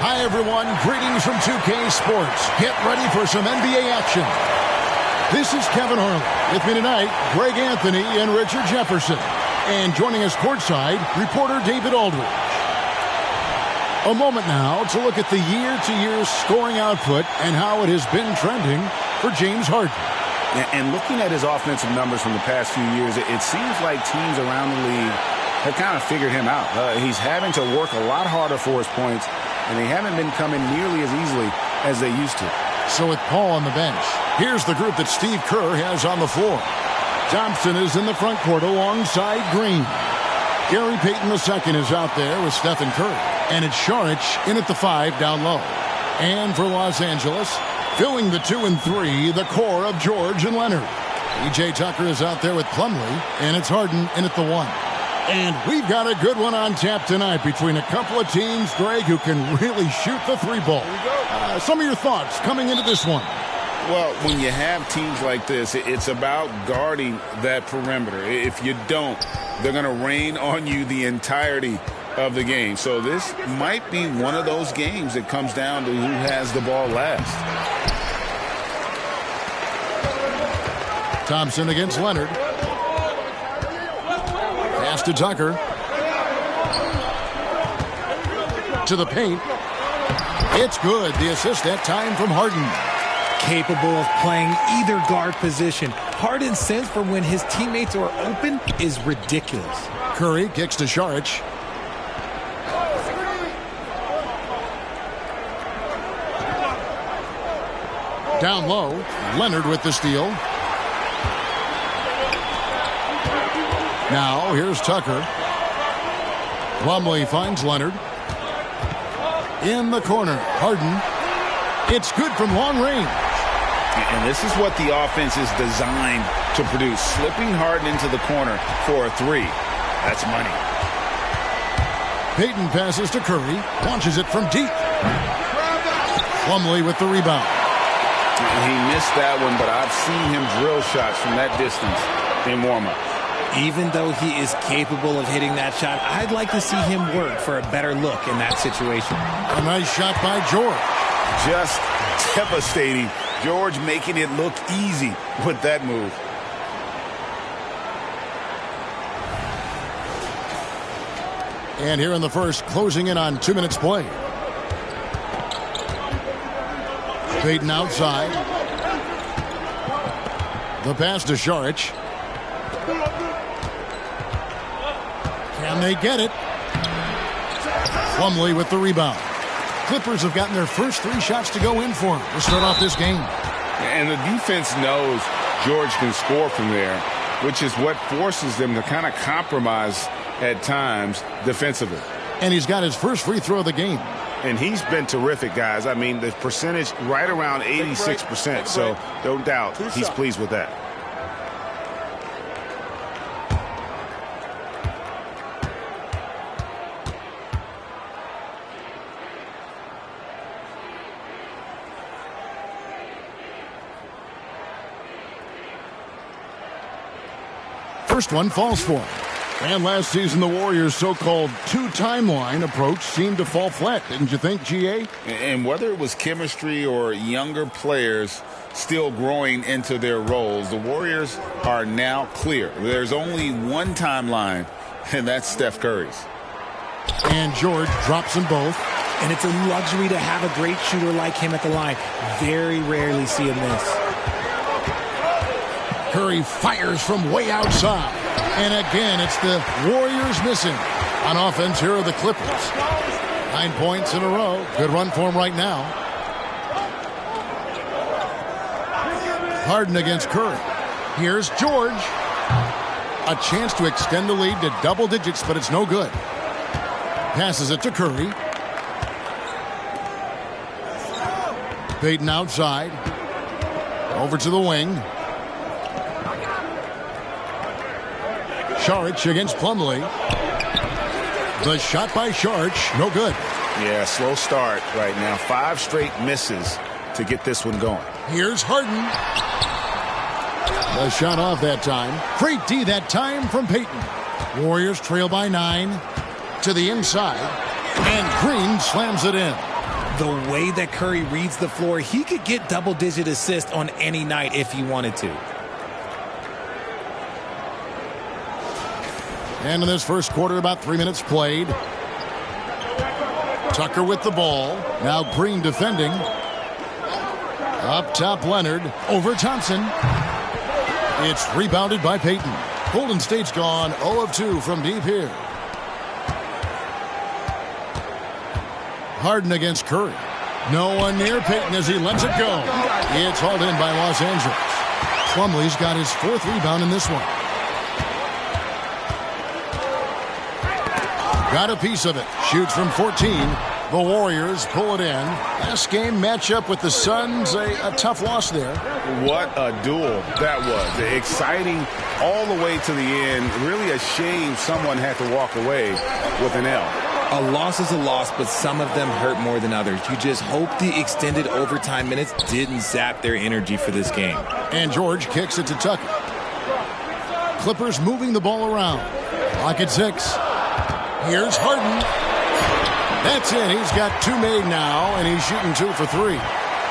Hi, everyone. Greetings from 2K Sports. Get ready for some NBA action. This is Kevin Harlan. With me tonight, Greg Anthony and Richard Jefferson. And joining us courtside, reporter David Aldridge. A moment now to look at the year-to-year scoring output and how it has been trending for James Harden. And looking at his offensive numbers from the past few years, it seems like teams around the league have kind of figured him out. He's having to work a lot harder for his points, and they haven't been coming nearly as easily as they used to. So with Paul on the bench, here's the group that Steve Kerr has on the floor. Thompson is in the front court alongside Green. Gary Payton II is out there with Stephen Curry. And it's Saric in at the 5 down low. And for Los Angeles, filling the 2 and 3, the core of George and Leonard. PJ Tucker is out there with Plumlee, and it's Harden in at the 1. And we've got a good one on tap tonight between a couple of teams, Greg, who can really shoot the 3 ball. Some of your thoughts coming into this one. Well, when you have teams like this, it's about guarding that perimeter. If you don't, they're going to rain on you the entirety of the game. So this might be one of those games that comes down to who has the ball last. Thompson against Leonard. Pass to Tucker. To the paint. It's good. The assist that time from Harden. Capable of playing either guard position. Harden's sense for when his teammates are open is ridiculous. Curry kicks to Saric. Down low, Leonard with the steal. Now, here's Tucker. Plumlee finds Leonard. In the corner, Harden. It's good from long range. And this is what the offense is designed to produce. Slipping Harden into the corner for a 3. That's money. Payton passes to Curry. Launches it from deep. Plumlee with the rebound. He missed that one, but I've seen him drill shots from that distance in warm-up. Even though he is capable of hitting that shot, I'd like to see him work for a better look in that situation. A nice shot by George. Just devastating. George making it look easy with that move. And here in the first, closing in on 2 minutes play. Payton outside. The pass to Saric. Can they get it? Plumlee with the rebound. Clippers have gotten their first 3 shots to go in for him to start off this game. And the defense knows George can score from there, which is what forces them to kind of compromise at times defensively. And he's got his first free throw of the game. And he's been terrific, guys. I mean, the percentage right around 86%, so no doubt he's pleased with that. First one falls for him. And last season, the Warriors' so-called 2-timeline approach seemed to fall flat, didn't you think, G.A.? And whether it was chemistry or younger players still growing into their roles, the Warriors are now clear. There's only one timeline, and that's Steph Curry's. And George drops them both. And it's a luxury to have a great shooter like him at the line. Very rarely see him miss. Curry fires from way outside. And again, it's the Warriors missing. On offense, here are the Clippers. 9 points in a row. Good run for him right now. Harden against Curry. Here's George. A chance to extend the lead to double digits, but it's no good. Passes it to Curry. Payton outside. Over to the wing. Saric against Plumlee. The shot by Saric, no good. Yeah, slow start right now. 5 straight misses to get this one going. Here's Harden. The shot off that time. Great D that time from Payton. Warriors trail by 9 to the inside. And Green slams it in. The way that Curry reads the floor, he could get double-digit assists on any night if he wanted to. And in this first quarter, about 3 minutes played. Tucker with the ball. Now Green defending. Up top, Leonard. Over Thompson. It's rebounded by Payton. Golden State's gone 0 of 2 from deep here. Harden against Curry. No one near Payton as he lets it go. It's hauled in by Los Angeles. Plumlee's got his 4th rebound in this one. Got a piece of it. Shoots from 14. The Warriors pull it in. Last game matchup with the Suns, a tough loss there. What a duel that was. Exciting all the way to the end. Really a shame someone had to walk away with an L. A loss is a loss, but some of them hurt more than others. You just hope the extended overtime minutes didn't zap their energy for this game. And George kicks it to Tucker. Clippers moving the ball around. Clock at 6. Here's Harden. That's it. He's got 2 made now, and he's shooting 2 for 3.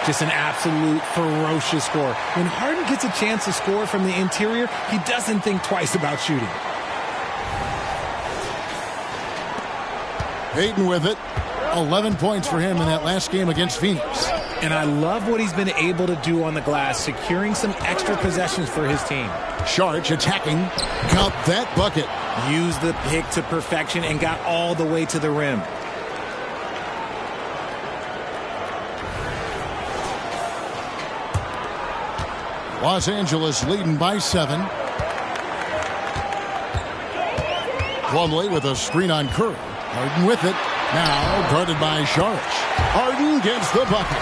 Just an absolute ferocious score. When Harden gets a chance to score from the interior, he doesn't think twice about shooting. Payton with it. 11 points for him in that last game against Phoenix. And I love what he's been able to do on the glass, securing some extra possessions for his team. Sharch attacking. Count that bucket. Used the pick to perfection and got all the way to the rim. Los Angeles leading by 7. Plumlee with a screen on Curry. Harden with it. Now guarded by Sharch. Harden gets the bucket.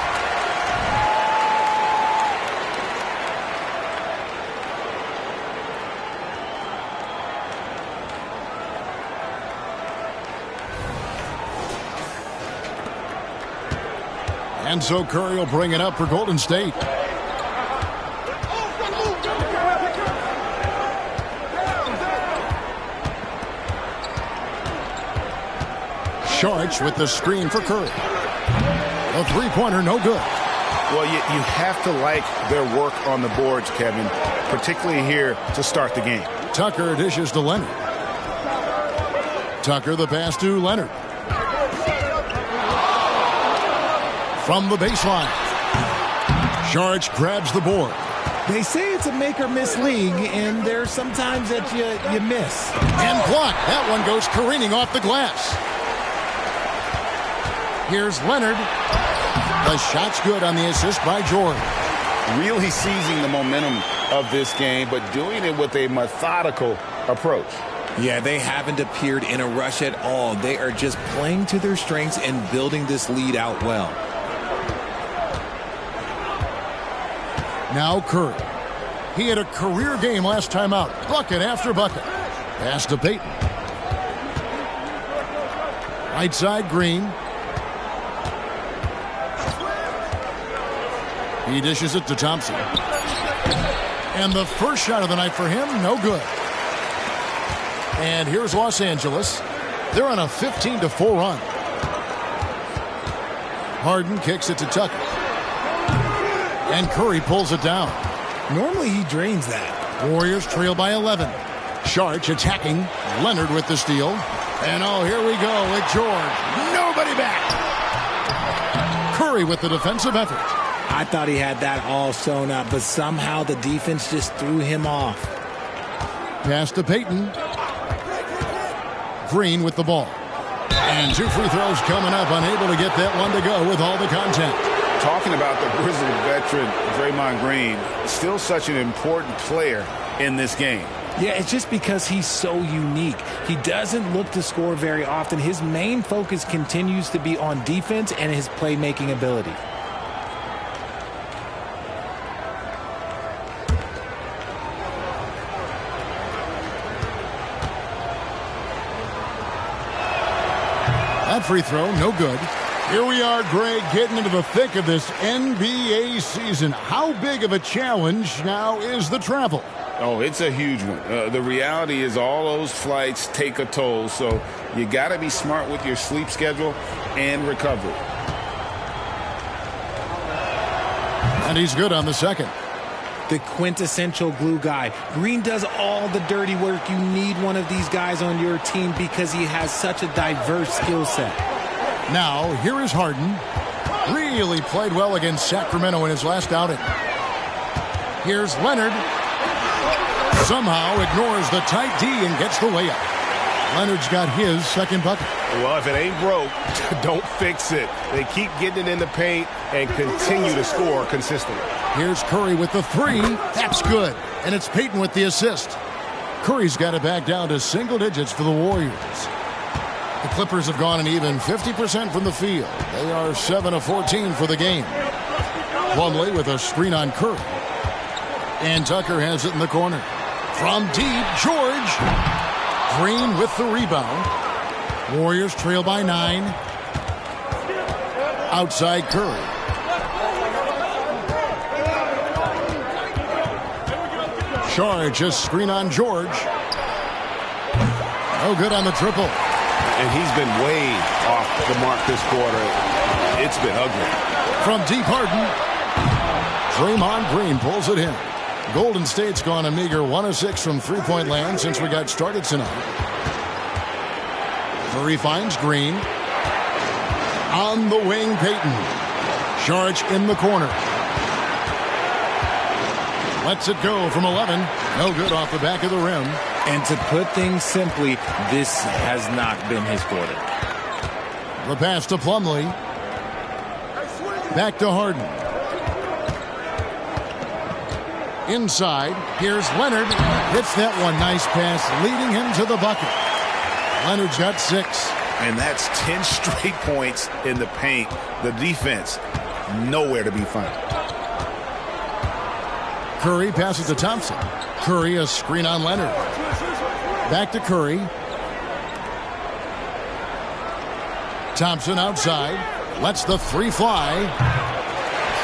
And so Curry will bring it up for Golden State. Sharch with the screen for Curry. A three-pointer, no good. Well, you have to like their work on the boards, Kevin, particularly here to start the game. Tucker dishes to Leonard. Tucker the pass to Leonard. From the baseline. Sharch grabs the board. They say it's a make-or-miss league, and there's sometimes that you miss. And blocked. That one goes careening off the glass. Here's Leonard. The shot's good on the assist by George. Really seizing the momentum of this game, but doing it with a methodical approach. Yeah, they haven't appeared in a rush at all. They are just playing to their strengths and building this lead out well. Now Curry. He had a career game last time out. Bucket after bucket. Pass to Payton. Right side, Green. He dishes it to Thompson. And the first shot of the night for him, no good. And here's Los Angeles. They're on a 15-4 run. Harden kicks it to Tucker. And Curry pulls it down. Normally he drains that. Warriors trail by 11. Sharch attacking. Leonard with the steal. And oh, here we go with George. Nobody back. Curry with the defensive effort. I thought he had that all sewn up, but somehow the defense just threw him off. Pass to Payton. Green with the ball. And 2 free throws coming up. Unable to get that one to go with all the contact. Talking about the Grizzly veteran, Draymond Green, still such an important player in this game. Yeah, it's just because he's so unique. He doesn't look to score very often. His main focus continues to be on defense and his playmaking ability. That free throw, no good. Here we are, Greg, getting into the thick of this NBA season. How big of a challenge now is the travel? Oh, it's a huge one. The reality is all those flights take a toll, so you got to be smart with your sleep schedule and recovery. And he's good on the second. The quintessential glue guy. Green does all the dirty work. You need one of these guys on your team because he has such a diverse skill set. Now, here is Harden. Really played well against Sacramento in his last outing. Here's Leonard. Somehow ignores the tight D and gets the layup. Leonard's got his second bucket. Well, if it ain't broke, don't fix it. They keep getting it in the paint and continue to score consistently. Here's Curry with the three. That's good. And it's Payton with the assist. Curry's got it back down to single digits for the Warriors. The Clippers have gone an even 50% from the field. They are 7 of 14 for the game. Plumlee with a screen on Curry. And Tucker has it in the corner. From deep, George. Green with the rebound. Warriors trail by 9. Outside Curry. Saric, just screen on George. No good on the triple. And he's been way off the mark this quarter. It's been ugly. From deep, Harden. Draymond Green pulls it in. Golden State's gone a meager 1 of 6 from three-point land since we got started tonight. Curry finds Green. On the wing, Payton. Saric in the corner. Lets it go from 11. No good off the back of the rim. And to put things simply, this has not been his quarter. The pass to Plumlee. Back to Harden. Inside, here's Leonard. Hits that one. Nice pass, leading him to the bucket. Leonard's got 6. And that's 10 straight points in the paint. The defense, nowhere to be found. Curry passes to Thompson. Curry, a screen on Leonard. Back to Curry. Thompson outside. Lets the three fly.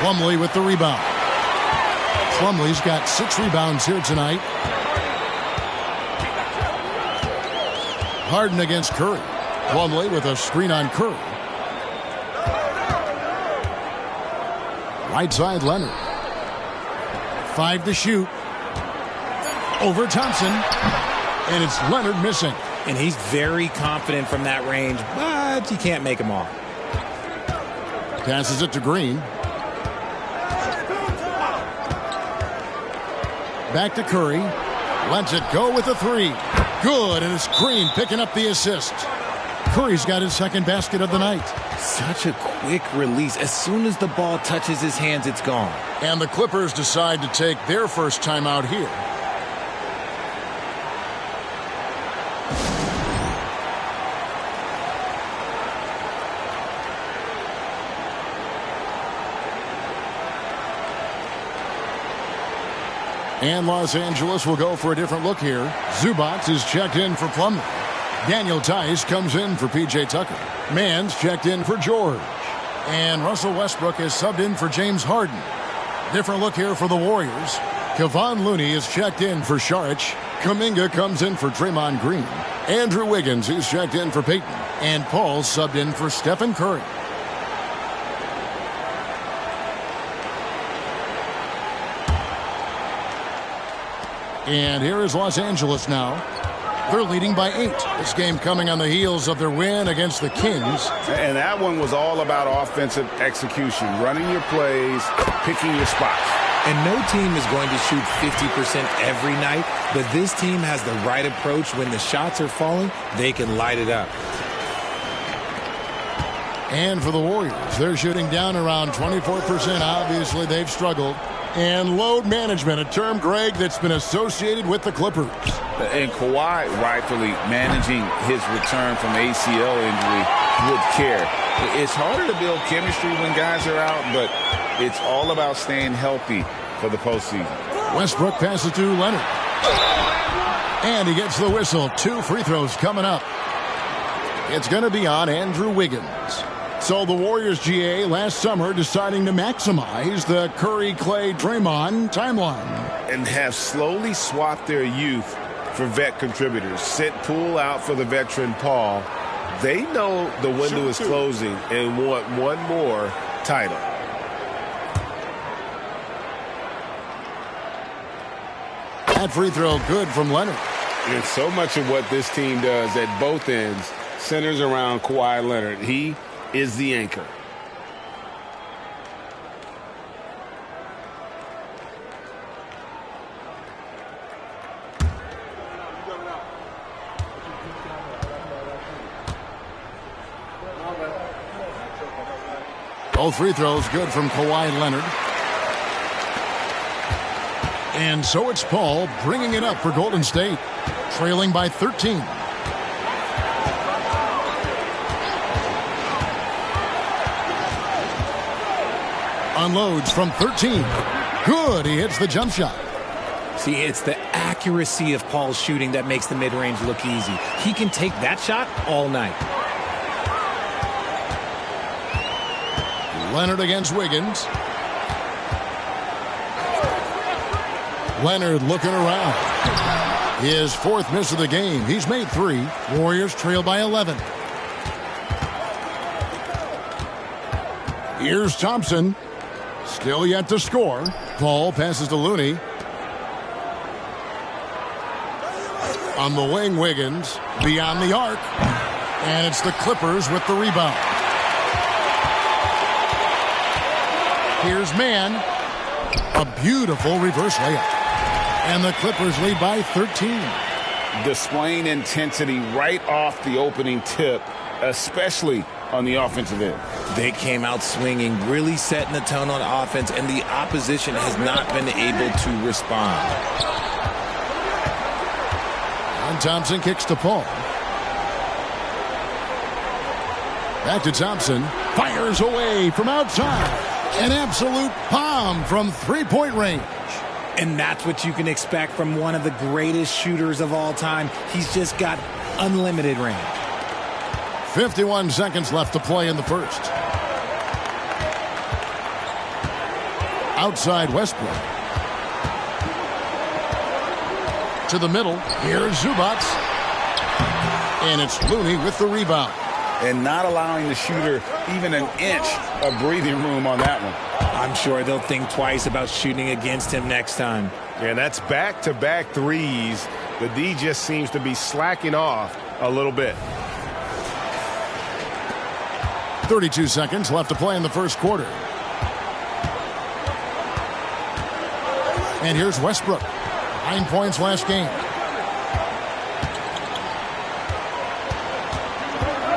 Plumlee with the rebound. Plumlee's got 6 rebounds here tonight. Harden against Curry. Plumlee with a screen on Curry. Right side, Leonard. 5 to shoot. Over Thompson. And it's Leonard missing. And he's very confident from that range, but you can't make him all. Passes it to Green. Back to Curry. Lets it go with a 3. Good, and it's Green picking up the assist. Curry's got his second basket of the night. Such a quick release. As soon as the ball touches his hands, it's gone. And the Clippers decide to take their first timeout here. And Los Angeles will go for a different look here. Zubac is checked in for Plumlee. Daniel Tice comes in for P.J. Tucker. Mann's checked in for George. And Russell Westbrook is subbed in for James Harden. Different look here for the Warriors. Kevon Looney is checked in for Saric. Kuminga comes in for Draymond Green. Andrew Wiggins is checked in for Payton. And Paul subbed in for Stephen Curry. And here is Los Angeles now. They're leading by 8. This game coming on the heels of their win against the Kings. And that one was all about offensive execution, running your plays, picking your spots. And no team is going to shoot 50% every night, but this team has the right approach. When the shots are falling, they can light it up. And for the Warriors, they're shooting down around 24%. Obviously, they've struggled. And load management, a term, Greg, that's been associated with the Clippers. And Kawhi rightfully managing his return from ACL injury with care. It's harder to build chemistry when guys are out, but it's all about staying healthy for the postseason. Westbrook passes to Leonard. And he gets the whistle. 2 free throws coming up. It's going to be on Andrew Wiggins. So the Warriors, GA, last summer deciding to maximize the Curry, Clay, Draymond timeline. And have slowly swapped their youth for vet contributors. Sent Poole out for the veteran Paul. They know the window is closing and want one more title. That free throw good from Leonard. And so much of what this team does at both ends centers around Kawhi Leonard. He is the anchor. Both free throws good from Kawhi Leonard. And so it's Paul bringing it up for Golden State, trailing by 13. Unloads from 13. Good. He hits the jump shot. See, it's the accuracy of Paul's shooting that makes the mid-range look easy. He can take that shot all night. Leonard against Wiggins. Leonard looking around. His fourth miss of the game. He's made 3. Warriors trail by 11. Here's Thompson. Still yet to score. Paul passes to Looney. On the wing, Wiggins. Beyond the arc. And it's the Clippers with the rebound. Here's Mann. A beautiful reverse layup. And the Clippers lead by 13. Displaying intensity right off the opening tip, especially on the offensive end. They came out swinging, really setting the tone on offense, and the opposition has not been able to respond. And Thompson kicks to Paul. Back to Thompson. Fires away from outside. An absolute bomb from three-point range. And that's what you can expect from one of the greatest shooters of all time. He's just got unlimited range. 51 seconds left to play in the first. Outside Westbrook. To the middle. Here's Zubac. And it's Looney with the rebound. And not allowing the shooter even an inch of breathing room on that one. I'm sure they'll think twice about shooting against him next time. And that's back-to-back threes. The D just seems to be slacking off a little bit. 32 seconds left to play in the first quarter. And here's Westbrook. 9 points last game.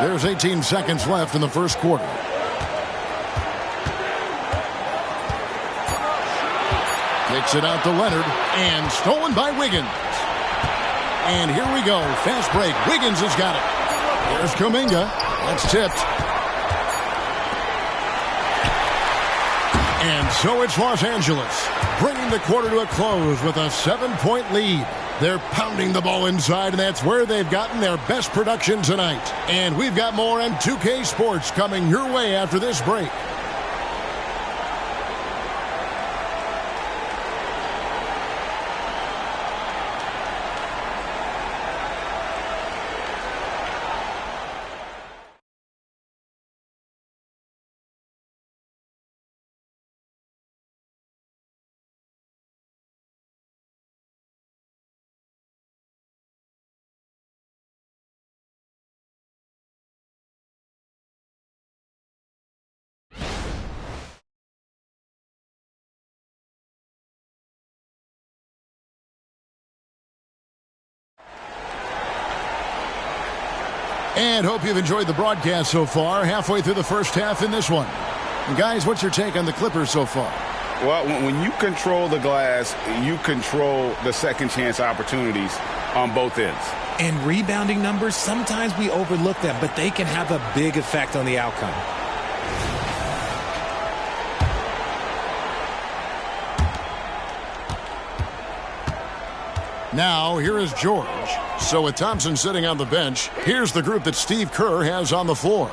There's 18 seconds left in the first quarter. Kicks it out to Leonard, and stolen by Wiggins. And here we go. Fast break. Wiggins has got it. Here's Kuminga. That's tipped. And so it's Los Angeles, bringing the quarter to a close with a 7-point lead. They're pounding the ball inside, and that's where they've gotten their best production tonight. And we've got more on 2K Sports coming your way after this break. And hope you've enjoyed the broadcast so far. Halfway through the first half in this one. And guys, what's your take on the Clippers so far? Well, when you control the glass, you control the second chance opportunities on both ends. And rebounding numbers, sometimes we overlook them, but they can have a big effect on the outcome. Now, here is George. So with Thompson sitting on the bench, here's the group that Steve Kerr has on the floor.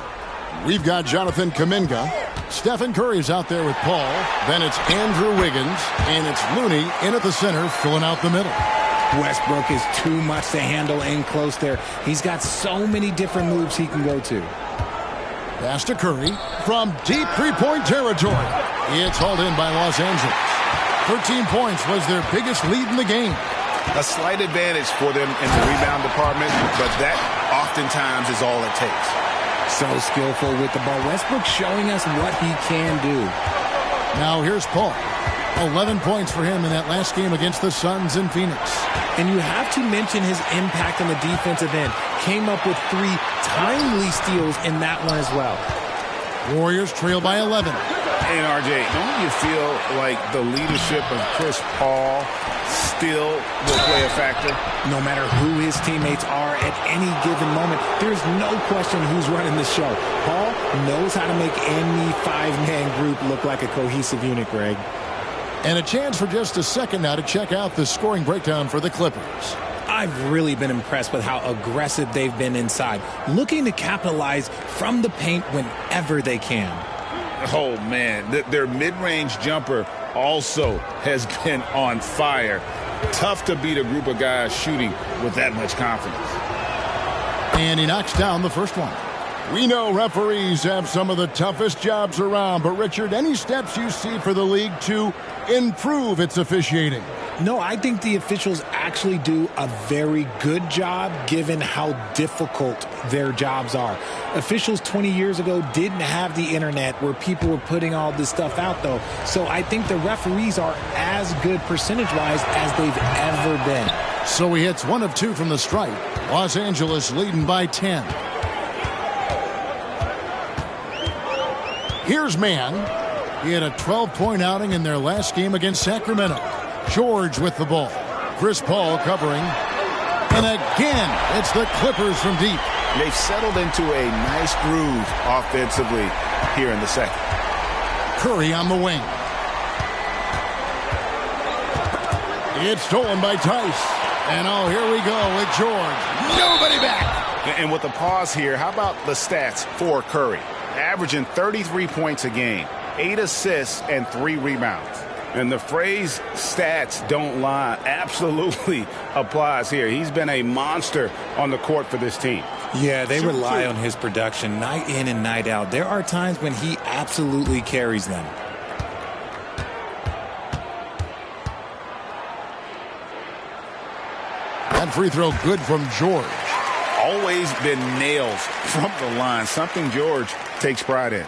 We've got Jonathan Kuminga. Stephen Curry's out there with Paul. Then it's Andrew Wiggins. And it's Looney in at the center, filling out the middle. Westbrook is too much to handle in close there. He's got so many different moves he can go to. Pass to Curry from deep three-point territory. It's hauled in by Los Angeles. 13 points was their biggest lead in the game. A slight advantage for them in the rebound department, but that oftentimes is all it takes. So skillful with the ball. Westbrook showing us what he can do. Now here's Paul. 11 points for him in that last game against the Suns in Phoenix. And you have to mention his impact on the defensive end. Came up with 3 timely steals in that one as well. Warriors trail by 11. And RJ, don't you feel like the leadership of Chris Paul still will play a factor? No matter who his teammates are at any given moment, there's no question who's running the show. Paul knows how to make any 5-man group look like a cohesive unit, Greg. And a chance for just a second now to check out the scoring breakdown for the Clippers. I've really been impressed with how aggressive they've been inside, looking to capitalize from the paint whenever they can. Oh, man, their mid-range jumper also has been on fire. Tough to beat a group of guys shooting with that much confidence. And he knocks down the first one. We know referees have some of the toughest jobs around, but Richard, any steps you see for the league to improve its officiating? No, I think the officials actually do a very good job given how difficult their jobs are. Officials 20 years ago didn't have the internet where people were putting all this stuff out, though. So I think the referees are as good percentage-wise as they've ever been. So he hits 1 of 2 from the stripe. Los Angeles leading by 10. Here's Mann. He had a 12-point outing in their last game against Sacramento. George with the ball. Chris Paul covering. And again, it's the Clippers from deep. They've settled into a nice groove offensively here in the second. Curry on the wing. It's stolen by Tice. And oh, here we go with George. Nobody back. And with the pause here, how about the stats for Curry? Averaging 33 points a game, 8 assists, and 3 rebounds. And the phrase stats don't lie absolutely applies here. He's been a monster on the court for this team. Yeah, they rely on his production night in and night out. There are times when he absolutely carries them. That free throw good from George. Always been nails from the line, something George takes pride in.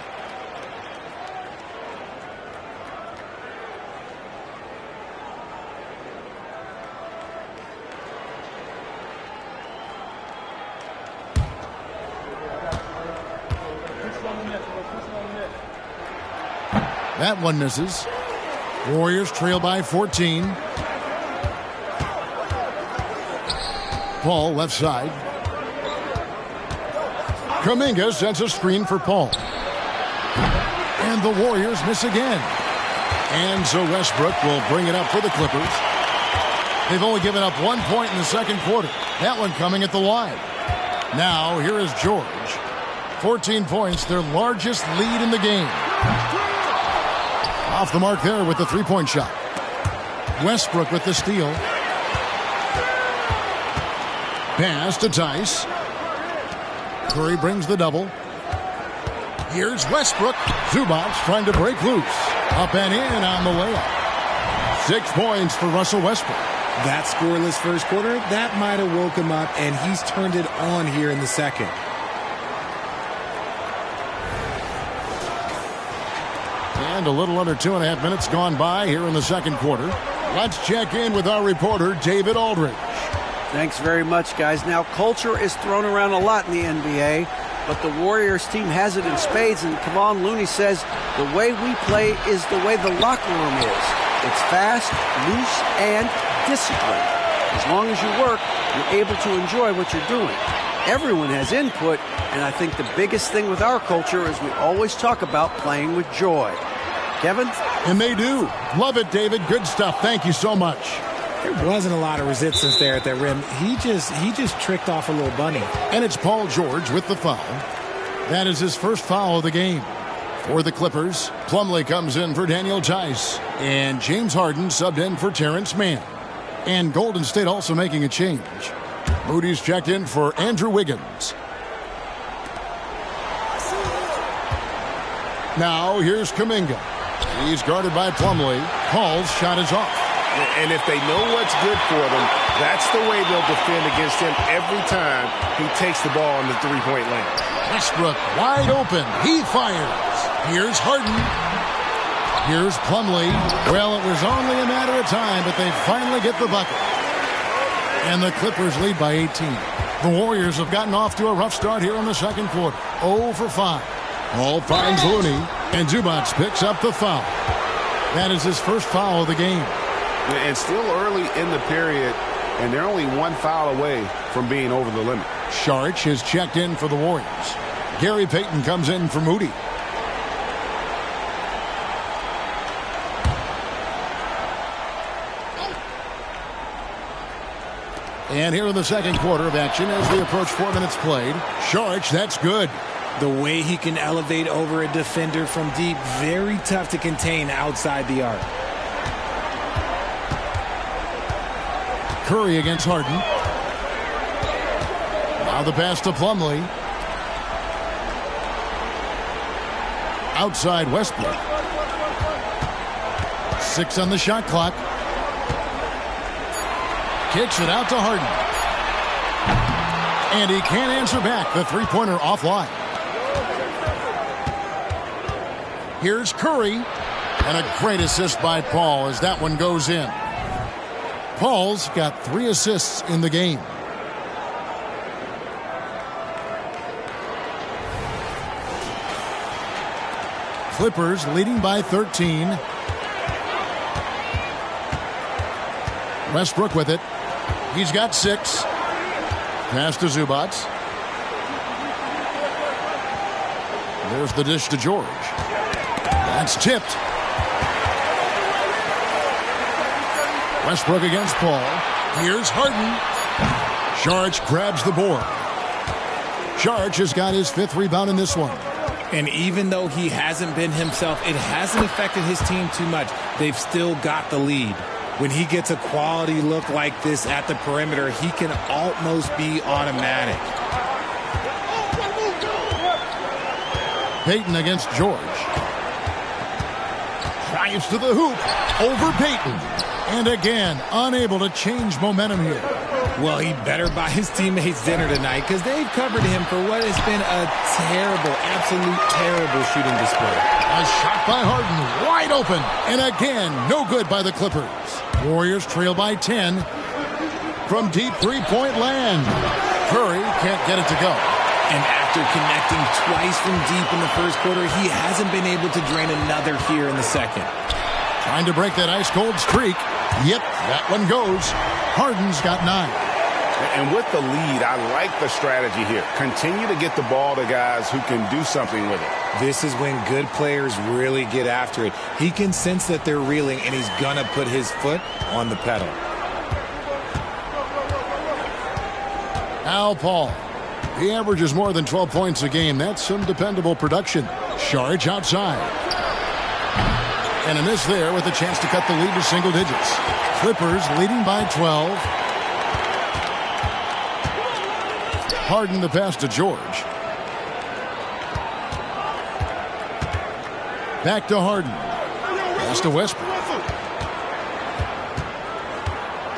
That one misses. Warriors trail by 14. Paul left side. Kuminga sends a screen for Paul. And the Warriors miss again. And so Westbrook will bring it up for the Clippers. They've only given up 1 point in the second quarter. That one coming at the line. Now here is George. 14 points, their largest lead in the game. Off the mark there with the three-point shot. Westbrook with the steal. Pass to Tice. Curry brings the double. Here's Westbrook. Zubac trying to break loose. Up and in on the layup. 6 points for Russell Westbrook. That scoreless first quarter, that might have woke him up, and he's turned it on here in the second. And a little under 2.5 minutes gone by here in the second quarter. Let's check in with our reporter, David Aldridge. Thanks very much, guys. Now, culture is thrown around a lot in the NBA, but the Warriors team has it in spades, and Kevon Looney says the way we play is the way the locker room is. It's fast, loose, and disciplined. As long as you work, you're able to enjoy what you're doing. Everyone has input, and I think the biggest thing with our culture is we always talk about playing with joy. Kevin? And they do. Love it, David. Good stuff. Thank you so much. There wasn't a lot of resistance there at the rim. He just tricked off a little bunny. And it's Paul George with the foul. That is his first foul of the game. For the Clippers, Plumlee comes in for Daniel Tice. And James Harden subbed in for Terrence Mann. And Golden State also making a change. Moody's checked in for Andrew Wiggins. Now here's Kuminga. He's guarded by Plumlee. Paul's shot is off. And if they know what's good for them, that's the way they'll defend against him every time he takes the ball in the three-point lane. Westbrook wide open. He fires. Here's Harden. Here's Plumlee. Well, it was only a matter of time, but they finally get the bucket. And the Clippers lead by 18. The Warriors have gotten off to a rough start here in the second quarter. 0 for 5. Hall finds Looney, and Zubac picks up the foul. That is his first foul of the game. And still early in the period, and they're only one foul away from being over the limit. Saric has checked in for the Warriors. Gary Payton comes in for Moody. And here in the second quarter of action as we approach 4 minutes played. Saric, that's good. The way he can elevate over a defender from deep, very tough to contain outside the arc. Curry against Harden. Now the pass to Plumlee. Outside Westbrook. 6 on the shot clock. Kicks it out to Harden. And he can't answer back. The three-pointer offline. Here's Curry. And a great assist by Paul as that one goes in. Paul's got 3 assists in the game. Clippers leading by 13. Westbrook with it. He's got 6. Pass to Zubac. There's the dish to George. That's tipped. Westbrook against Paul. Here's Harden. Saric grabs the board. Saric has got his 5th rebound in this one. And even though he hasn't been himself, it hasn't affected his team too much. They've still got the lead. When he gets a quality look like this at the perimeter, he can almost be automatic. Payton against George. Drives to the hoop. Over Payton. And again, unable to change momentum here. Well, he better buy his teammates dinner tonight because they've covered him for what has been a terrible, absolute terrible shooting display. A shot by Harden, wide open. And again, no good by the Clippers. Warriors trail by 10 from deep three-point land. Curry can't get it to go. And after connecting twice from deep in the first quarter, he hasn't been able to drain another here in the second. Trying to break that ice-cold streak. Yep, that one goes. Harden's got 9. And with the lead, I like the strategy here. Continue to get the ball to guys who can do something with it. This is when good players really get after it. He can sense that they're reeling, and he's going to put his foot on the pedal. Al Paul. He averages more than 12 points a game. That's some dependable production. Saric outside. And a miss there with a chance to cut the lead to single digits. Clippers leading by 12. Harden the pass to George. Back to Harden. Pass to Westbrook.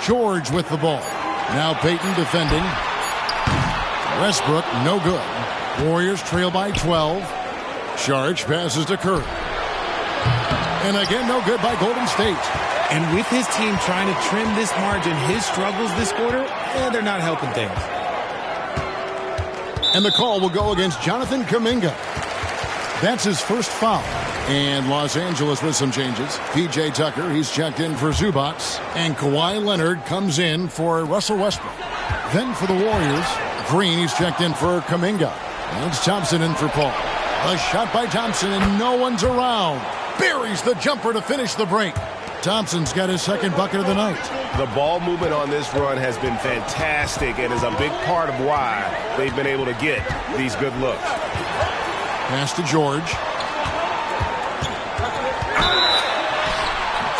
George with the ball. Now Payton defending. Westbrook no good. Warriors trail by 12. Saric passes to Curry. And again, no good by Golden State. And with his team trying to trim this margin, his struggles this quarter, they're not helping things. And the call will go against Jonathan Kuminga. That's his first foul. And Los Angeles with some changes. P.J. Tucker, he's checked in for Zubac. And Kawhi Leonard comes in for Russell Westbrook. Then for the Warriors, Green, he's checked in for Kuminga. And it's Thompson in for Paul. A shot by Thompson, and no one's around. Buries the jumper to finish the break. Thompson's got his second bucket of the night. The ball movement on this run has been fantastic and is a big part of why they've been able to get these good looks. Pass to George.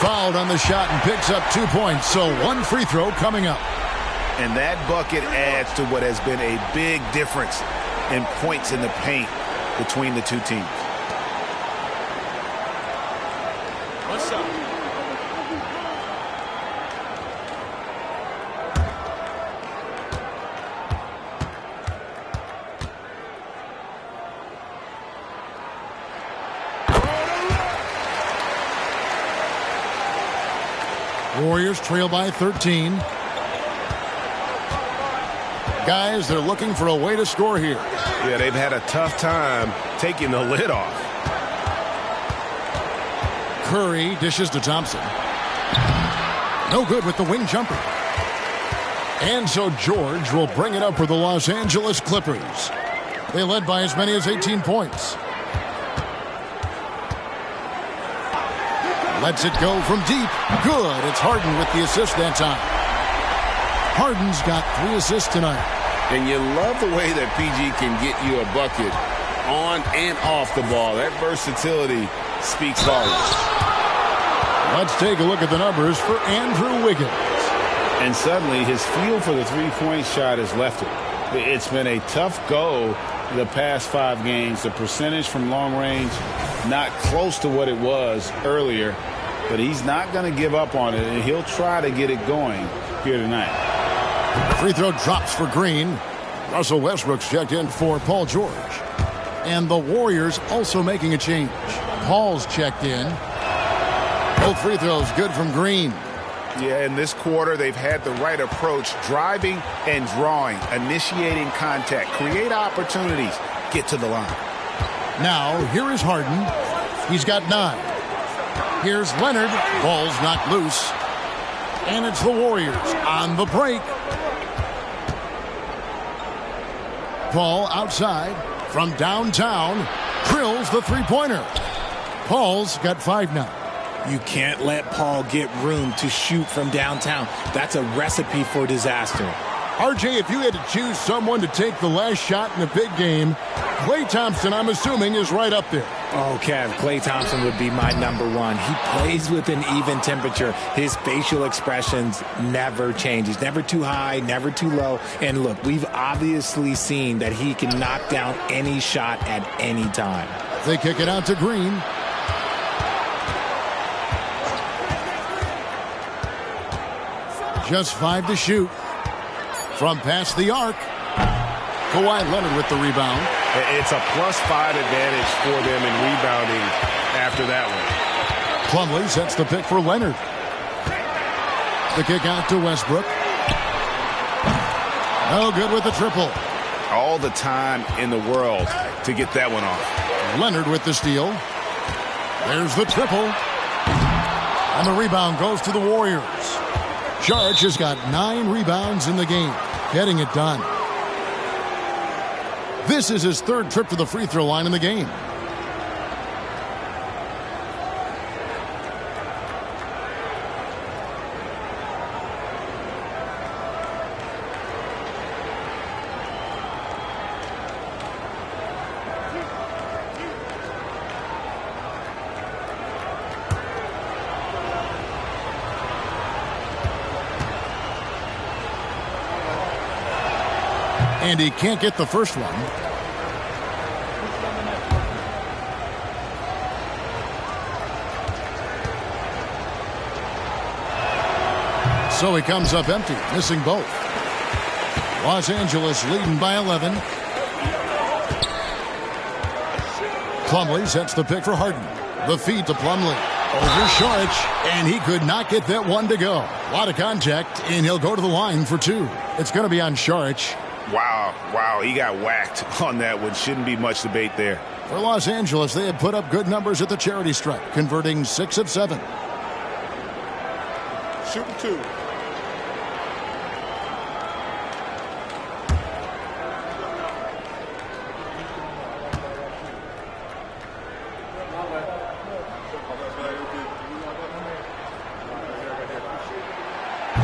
Fouled on the shot and picks up 2 points, so 1 free throw coming up. And that bucket adds to what has been a big difference in points in the paint between the two teams. Warriors trail by 13. Guys, they're looking for a way to score here. Yeah, they've had a tough time taking the lid off. Curry dishes to Thompson. No good with the wing jumper. And so George will bring it up for the Los Angeles Clippers. They led by as many as 18 points. Lets it go from deep. Good. It's Harden with the assist that time. Harden's got 3 assists tonight. And you love the way that PG can get you a bucket on and off the ball. That versatility speaks volumes. Let's take a look at the numbers for Andrew Wiggins. And suddenly his feel for the three-point shot has left him. It's been a tough go the past 5 games. The percentage from long range not close to what it was earlier, but he's not going to give up on it, and he'll try to get it going here tonight. The free throw drops for Green. Russell Westbrook's checked in for Paul George. And the Warriors also making a change. Paul's checked in. Both free throws good from Green. Yeah, in this quarter, they've had the right approach, driving and drawing, initiating contact, create opportunities, get to the line. Now, here is Harden. He's got 9. Here's Leonard. Ball's knocked loose. And it's the Warriors on the break. Paul outside from downtown drills the three-pointer. Paul's got 5 now. You can't let Paul get room to shoot from downtown. That's a recipe for disaster. RJ, if you had to choose someone to take the last shot in a big game, Klay Thompson, I'm assuming, is right up there. Oh, Kev, Klay Thompson would be my number 1. He plays with an even temperature. His facial expressions never change. He's never too high, never too low. And look, we've obviously seen that he can knock down any shot at any time. They kick it out to Green. Just 5 to shoot. From past the arc. Kawhi Leonard with the rebound. It's a +5 advantage for them in rebounding after that one. Plumlee sets the pick for Leonard. The kick out to Westbrook. No good with the triple. All the time in the world to get that one off. Leonard with the steal. There's the triple. And the rebound goes to the Warriors. Saric has got 9 rebounds in the game, getting it done. This is his 3rd trip to the free throw line in the game. And he can't get the first one. So he comes up empty, missing both. Los Angeles leading by 11. Plumlee sets the pick for Harden. The feed to Plumlee. Over Saric, and he could not get that one to go. A lot of contact, and he'll go to the line for 2. It's going to be on Saric. Wow, he got whacked on that one. Shouldn't be much debate there. For Los Angeles, they had put up good numbers at the charity stripe, converting 6 of 7. Shooting 2.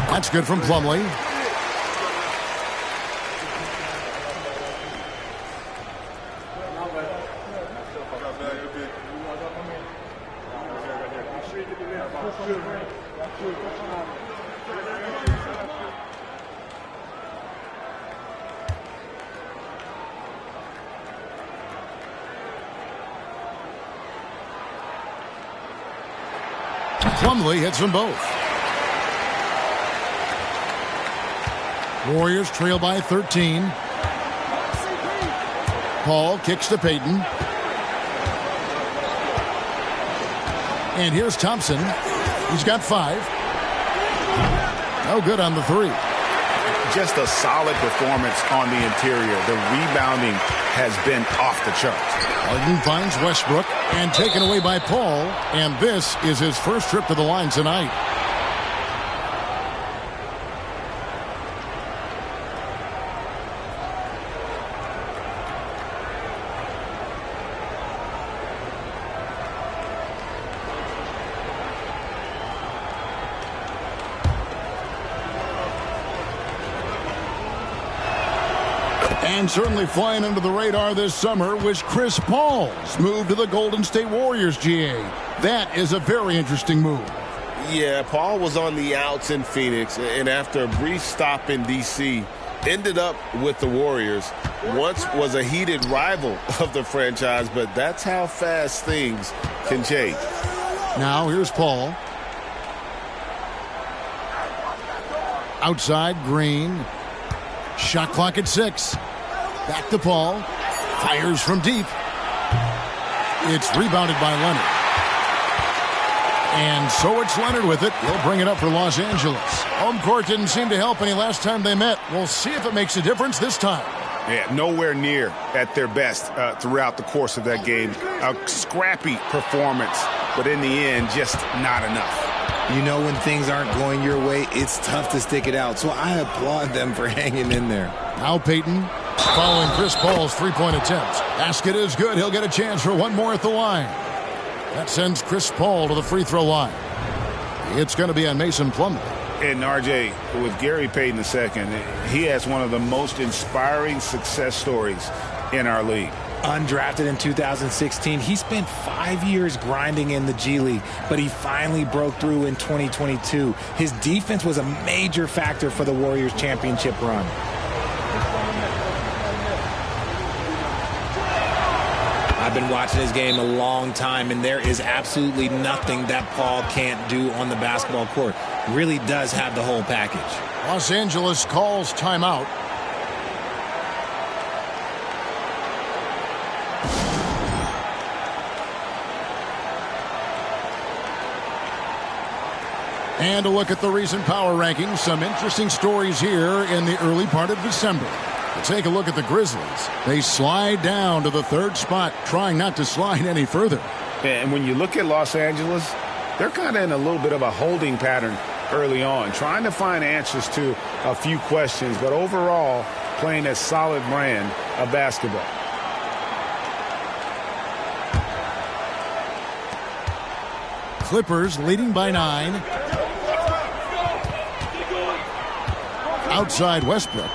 That's good from Plumlee. Plumlee hits them both. Warriors trail by 13. Paul kicks to Payton. And here's Thompson. He's got 5. No good on the three. Just a solid performance on the interior. The rebounding has been off the charts. Harden finds Westbrook and taken away by Paul. And this is his first trip to the line tonight. And certainly flying under the radar this summer was Chris Paul's move to the Golden State Warriors, GA. That is a very interesting move. Yeah, Paul was on the outs in Phoenix, and after a brief stop in D.C., ended up with the Warriors. Once was a heated rival of the franchise, but that's how fast things can change. Now here's Paul. Outside, Green. Shot clock at 6. Back to Paul. Fires from deep. It's rebounded by Leonard. And so it's Leonard with it. He'll bring it up for Los Angeles. Home court didn't seem to help any last time they met. We'll see if it makes a difference this time. Yeah, nowhere near at their best throughout the course of that game. A scrappy performance, but in the end, just not enough. You know, when things aren't going your way, it's tough to stick it out. So I applaud them for hanging in there. Now Payton following Chris Paul's three-point attempt. Basket is good. He'll get a chance for one more at the line. That sends Chris Paul to the free throw line. It's going to be on Mason Plumlee. And RJ, with Gary Payton II, he has one of the most inspiring success stories in our league. Undrafted in 2016, he spent 5 years grinding in the G League, but he finally broke through in 2022. His defense was a major factor for the Warriors' championship run. I've been watching this game a long time, and there is absolutely nothing that Paul can't do on the basketball court. Really does have the whole package. Los Angeles calls timeout. And a look at the recent power rankings. Some interesting stories here in the early part of December. Take a look at the Grizzlies. They slide down to the 3rd spot, trying not to slide any further. And when you look at Los Angeles, they're kind of in a little bit of a holding pattern early on, trying to find answers to a few questions, but overall playing a solid brand of basketball. Clippers leading by 9. Outside Westbrook.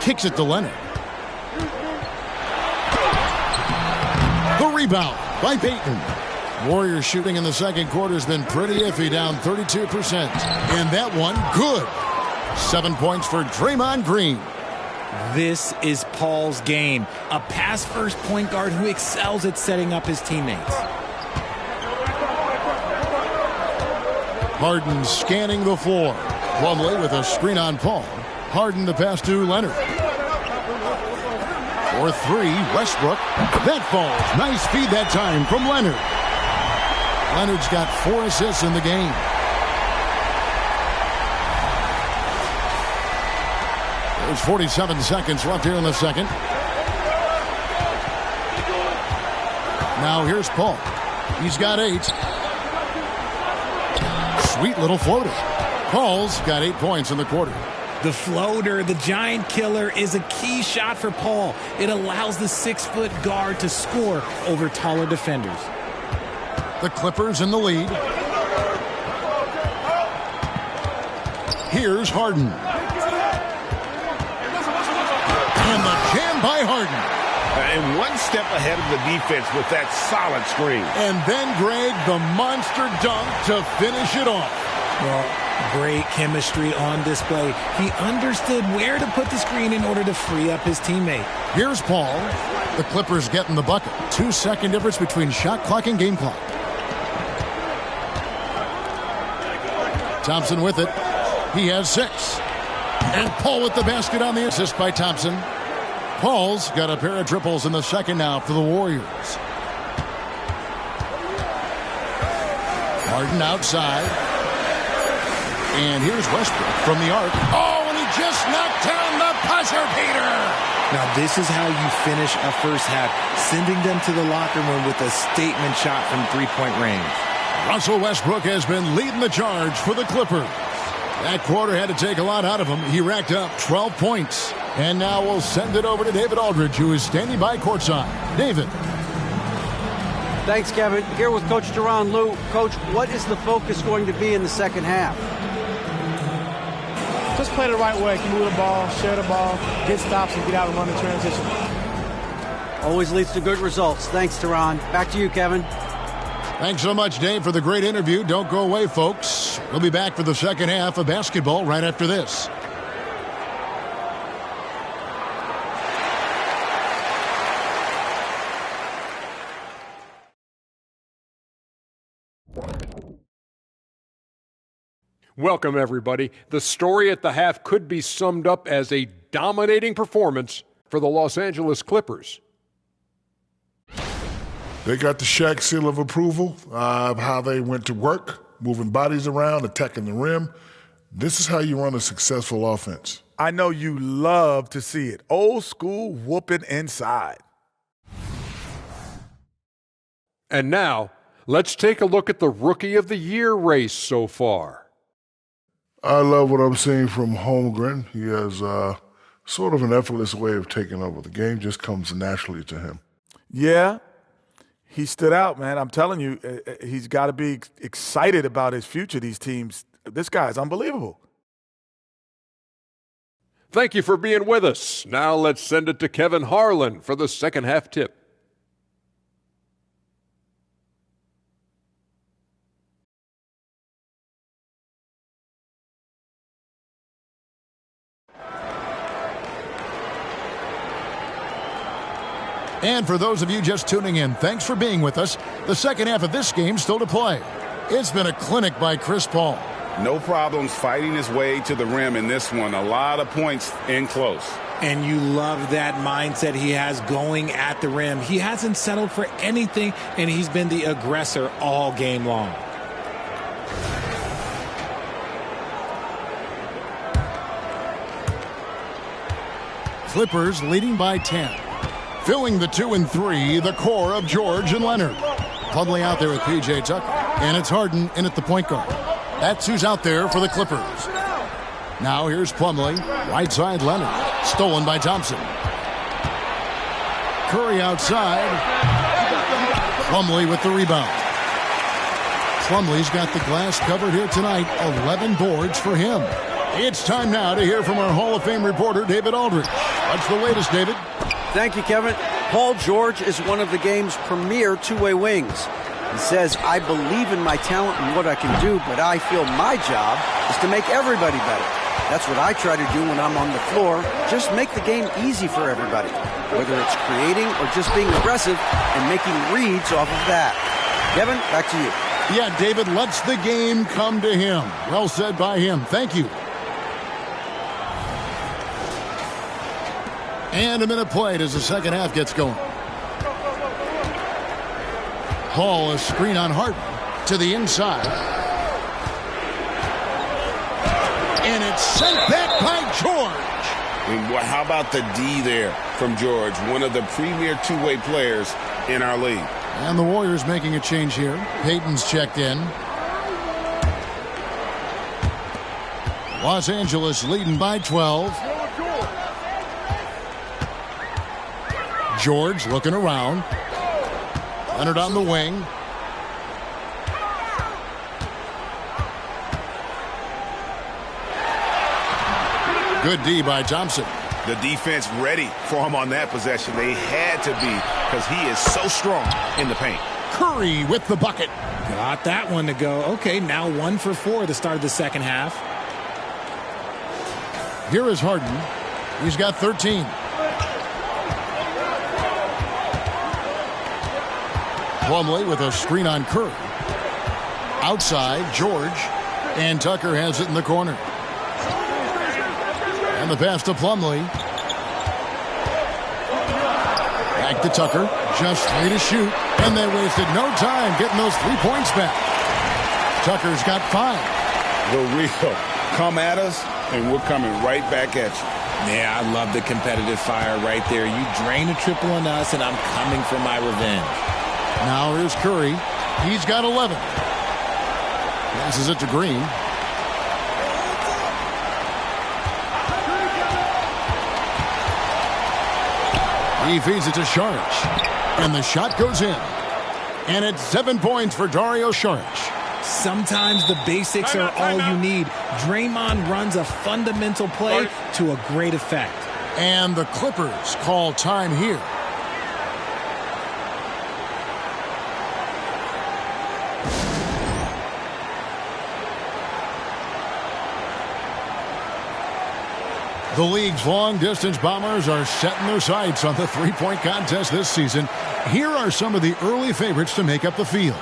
Kicks it to Leonard. The rebound by Payton. Warriors shooting in the second quarter has been pretty iffy, down 32%. And that one, good. 7 points for Draymond Green. This is Paul's game. A pass-first point guard who excels at setting up his teammates. Harden scanning the floor. Plumlee with a screen on Paul. Harden to pass to Leonard. For 3, Westbrook. That falls. Nice feed that time from Leonard. Leonard's got 4 assists in the game. There's 47 seconds left here in the second. Now here's Paul. He's got 8. Sweet little floater. Paul's got 8 points in the quarter. The floater, the giant killer, is a key shot for Paul. It allows the 6-foot guard to score over taller defenders. The Clippers in the lead. Here's Harden. And the jam by Harden. And one step ahead of the defense with that solid screen. And then, Greg, the monster dunk to finish it off. Well, great chemistry on display. He understood where to put the screen in order to free up his teammate. Here's Paul. The Clippers getting the bucket. 2-second difference between shot clock and game clock. Thompson with it. He has 6. And Paul with the basket on the assist by Thompson. Paul's got a pair of triples in the second now for the Warriors. Harden outside. And here's Westbrook from the arc. Oh, and he just knocked down the buzzer beater. Now, this is how you finish a first half, sending them to the locker room with a statement shot from three-point range. Russell Westbrook has been leading the charge for the Clippers. That quarter had to take a lot out of him. He racked up 12 points. And now we'll send it over to David Aldridge, who is standing by courtside. David. Thanks, Kevin. Here with Coach Tyronn Lue. Coach, what is the focus going to be in the second half? Just play the right way. Move the ball, share the ball, get stops, and get out and run the transition. Always leads to good results. Thanks, Tyronn. Back to you, Kevin. Thanks so much, Dave, for the great interview. Don't go away, folks. We'll be back for the second half of basketball right after this. Welcome, everybody. The story at the half could be summed up as a dominating performance for the Los Angeles Clippers. They got the Shaq seal of approval of how they went to work, moving bodies around, attacking the rim. This is how you run a successful offense. I know you love to see it. Old school whooping inside. And now, let's take a look at the Rookie of the Year race so far. I love what I'm seeing from Holmgren. He has sort of an effortless way of taking over. The game just comes naturally to him. Yeah, he stood out, man. I'm telling you, he's got to be excited about his future, these teams. This guy is unbelievable. Thank you for being with us. Now let's send it to Kevin Harlan for the second half tip. And for those of you just tuning in, thanks for being with us. The second half of this game still to play. It's been a clinic by Chris Paul. No problems fighting his way to the rim in this one. A lot of points in close. And you love that mindset he has going at the rim. He hasn't settled for anything, and he's been the aggressor all game long. Clippers leading by 10. Filling the 2 and 3, the core of George and Leonard. Plumlee out there with P.J. Tucker. And it's Harden in at the point guard. That's who's out there for the Clippers. Now here's Plumlee. Right side Leonard. Stolen by Thompson. Curry outside. Plumlee with the rebound. Plumlee's got the glass covered here tonight. 11 boards for him. It's time now to hear from our Hall of Fame reporter, David Aldridge. What's the latest, David? Thank you, Kevin. Paul George is one of the game's premier two-way wings. He says, I believe in my talent and what I can do, but I feel my job is to make everybody better. That's what I try to do when I'm on the floor. Just make the game easy for everybody, whether it's creating or just being aggressive and making reads off of that. Kevin, back to you. Yeah, David lets the game come to him. Well said by him. Thank you. And a minute played as the second half gets going. Hall, a screen on Harden to the inside. And it's sent back by George. I mean, how about the D there from George, one of the premier two-way players in our league. And the Warriors making a change here. Payton's checked in. Los Angeles leading by 12. George looking around. Leonard on the wing. Good D by Thompson. The defense ready for him on that possession. They had to be because he is so strong in the paint. Curry with the bucket. Got that one to go. Okay, now 1 for 4 to start the second half. Here is Harden. He's got 13. Plumlee with a screen on Curry. Outside, George. And Tucker has it in the corner. And the pass to Plumlee. Back to Tucker. Just 3 to shoot. And they wasted no time getting those 3 points back. Tucker's got 5. The real come at us, and we're coming right back at you. Yeah, I love the competitive fire right there. You drain a triple on us, and I'm coming for my revenge. Now here's Curry. He's got 11. Passes it to Green. He feeds it to Saric. And the shot goes in. And it's 7 points for Dario Saric. Sometimes the basics are all you need. Draymond runs a fundamental play to a great effect. And the Clippers call time here. The league's long-distance Bombers are setting their sights on the three-point contest this season. Here are some of the early favorites to make up the field.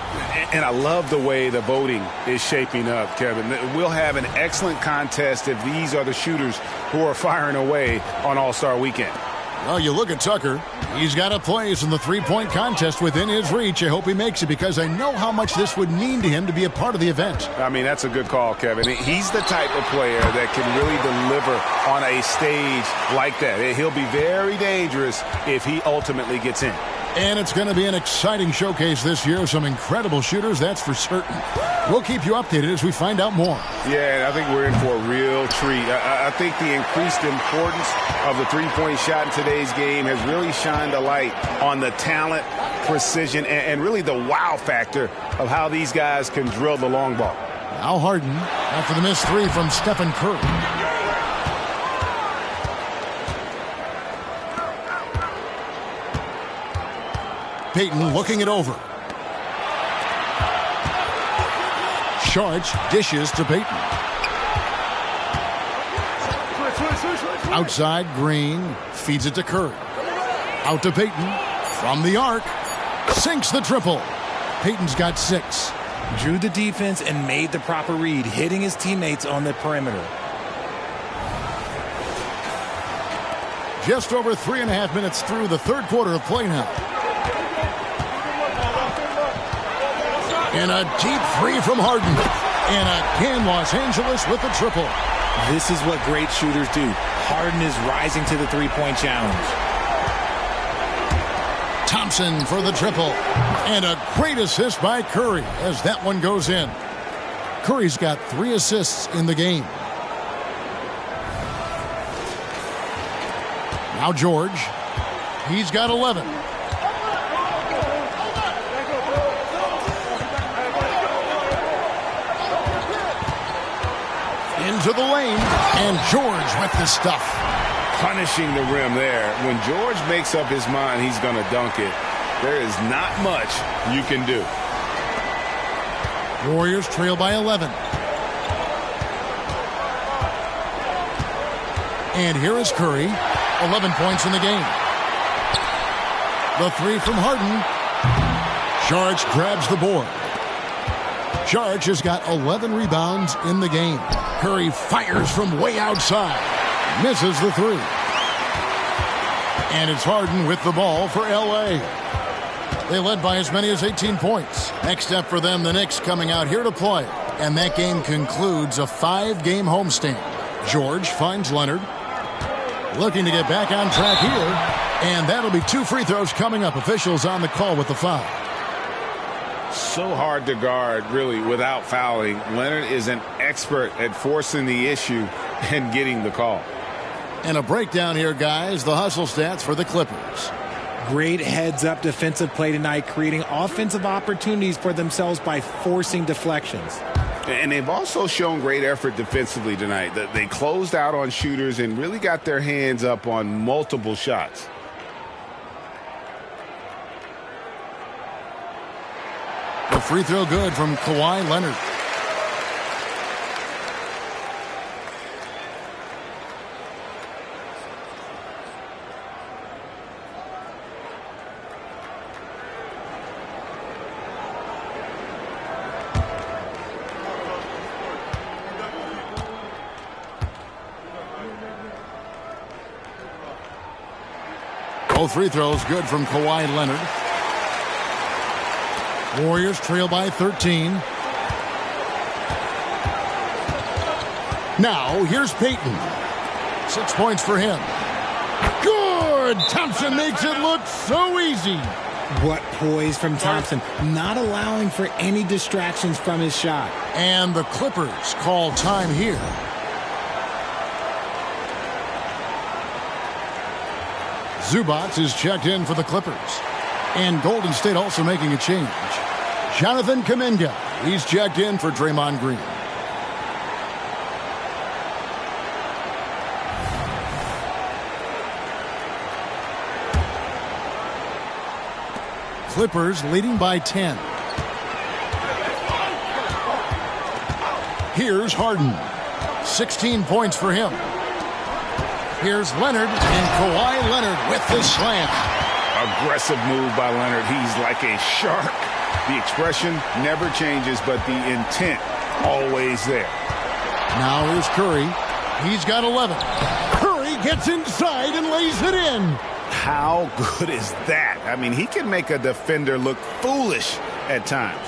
And I love the way the voting is shaping up, Kevin. We'll have an excellent contest if these are the shooters who are firing away on All-Star Weekend. Well, you look at Tucker. He's got a place in the three-point contest within his reach. I hope he makes it because I know how much this would mean to him to be a part of the event. I mean, that's a good call, Kevin. He's the type of player that can really deliver on a stage like that. He'll be very dangerous if he ultimately gets in. And it's going to be an exciting showcase this year. Some incredible shooters, that's for certain. We'll keep you updated as we find out more. Yeah, I think we're in for a real treat. I think the increased importance of the three-point shot in today's game has really shined a light on the talent, precision, and really the wow factor of how these guys can drill the long ball. Now Harden after the missed three from Stephen Curry. Payton looking it over. Saric dishes to Payton. Outside, Green feeds it to Curry. Out to Payton from the arc. Sinks the triple. Payton's got 6. Drew the defense and made the proper read, hitting his teammates on the perimeter. Just over 3.5 minutes through the third quarter of play now. And a deep three from Harden. And again, Los Angeles with the triple. This is what great shooters do. Harden is rising to the three-point challenge. Thompson for the triple. And a great assist by Curry as that one goes in. Curry's got 3 assists in the game. Now George. He's got 11. Into the lane, and George with the stuff. Punishing the rim there. When George makes up his mind he's going to dunk it, there is not much you can do. Warriors trail by 11. And here is Curry, 11 points in the game. The three from Harden. Saric grabs the board. Saric has got 11 rebounds in the game. Curry fires from way outside. Misses the three. And it's Harden with the ball for L.A. They led by as many as 18 points. Next up for them, the Knicks coming out here to play. And that game concludes a 5-game homestand. George finds Leonard. Looking to get back on track here. And that'll be 2 free throws coming up. Officials on the call with the foul. So hard to guard, really, without fouling. Leonard is an expert at forcing the issue and getting the call. And a breakdown here, guys. The hustle stats for the Clippers. Great heads-up defensive play tonight, creating offensive opportunities for themselves by forcing deflections. And they've also shown great effort defensively tonight. They closed out on shooters and really got their hands up on multiple shots. The free throw good from Kawhi Leonard. Both free throws good from Kawhi Leonard. Warriors trail by 13. Now, here's Payton. 6 points for him. Good! Thompson makes it look so easy. What poise from Thompson, not allowing for any distractions from his shot. And the Clippers call time here. Zubac is checked in for the Clippers. And Golden State also making a change. Jonathan Kuminga, he's checked in for Draymond Green. Clippers leading by 10. Here's Harden. 16 points for him. Here's Leonard, and Kawhi Leonard with the slam. Aggressive move by Leonard. He's like a shark. The expression never changes, but the intent always there. Now here's Curry. He's got 11. Curry gets inside and lays it in. How good is that? I mean, he can make a defender look foolish at times.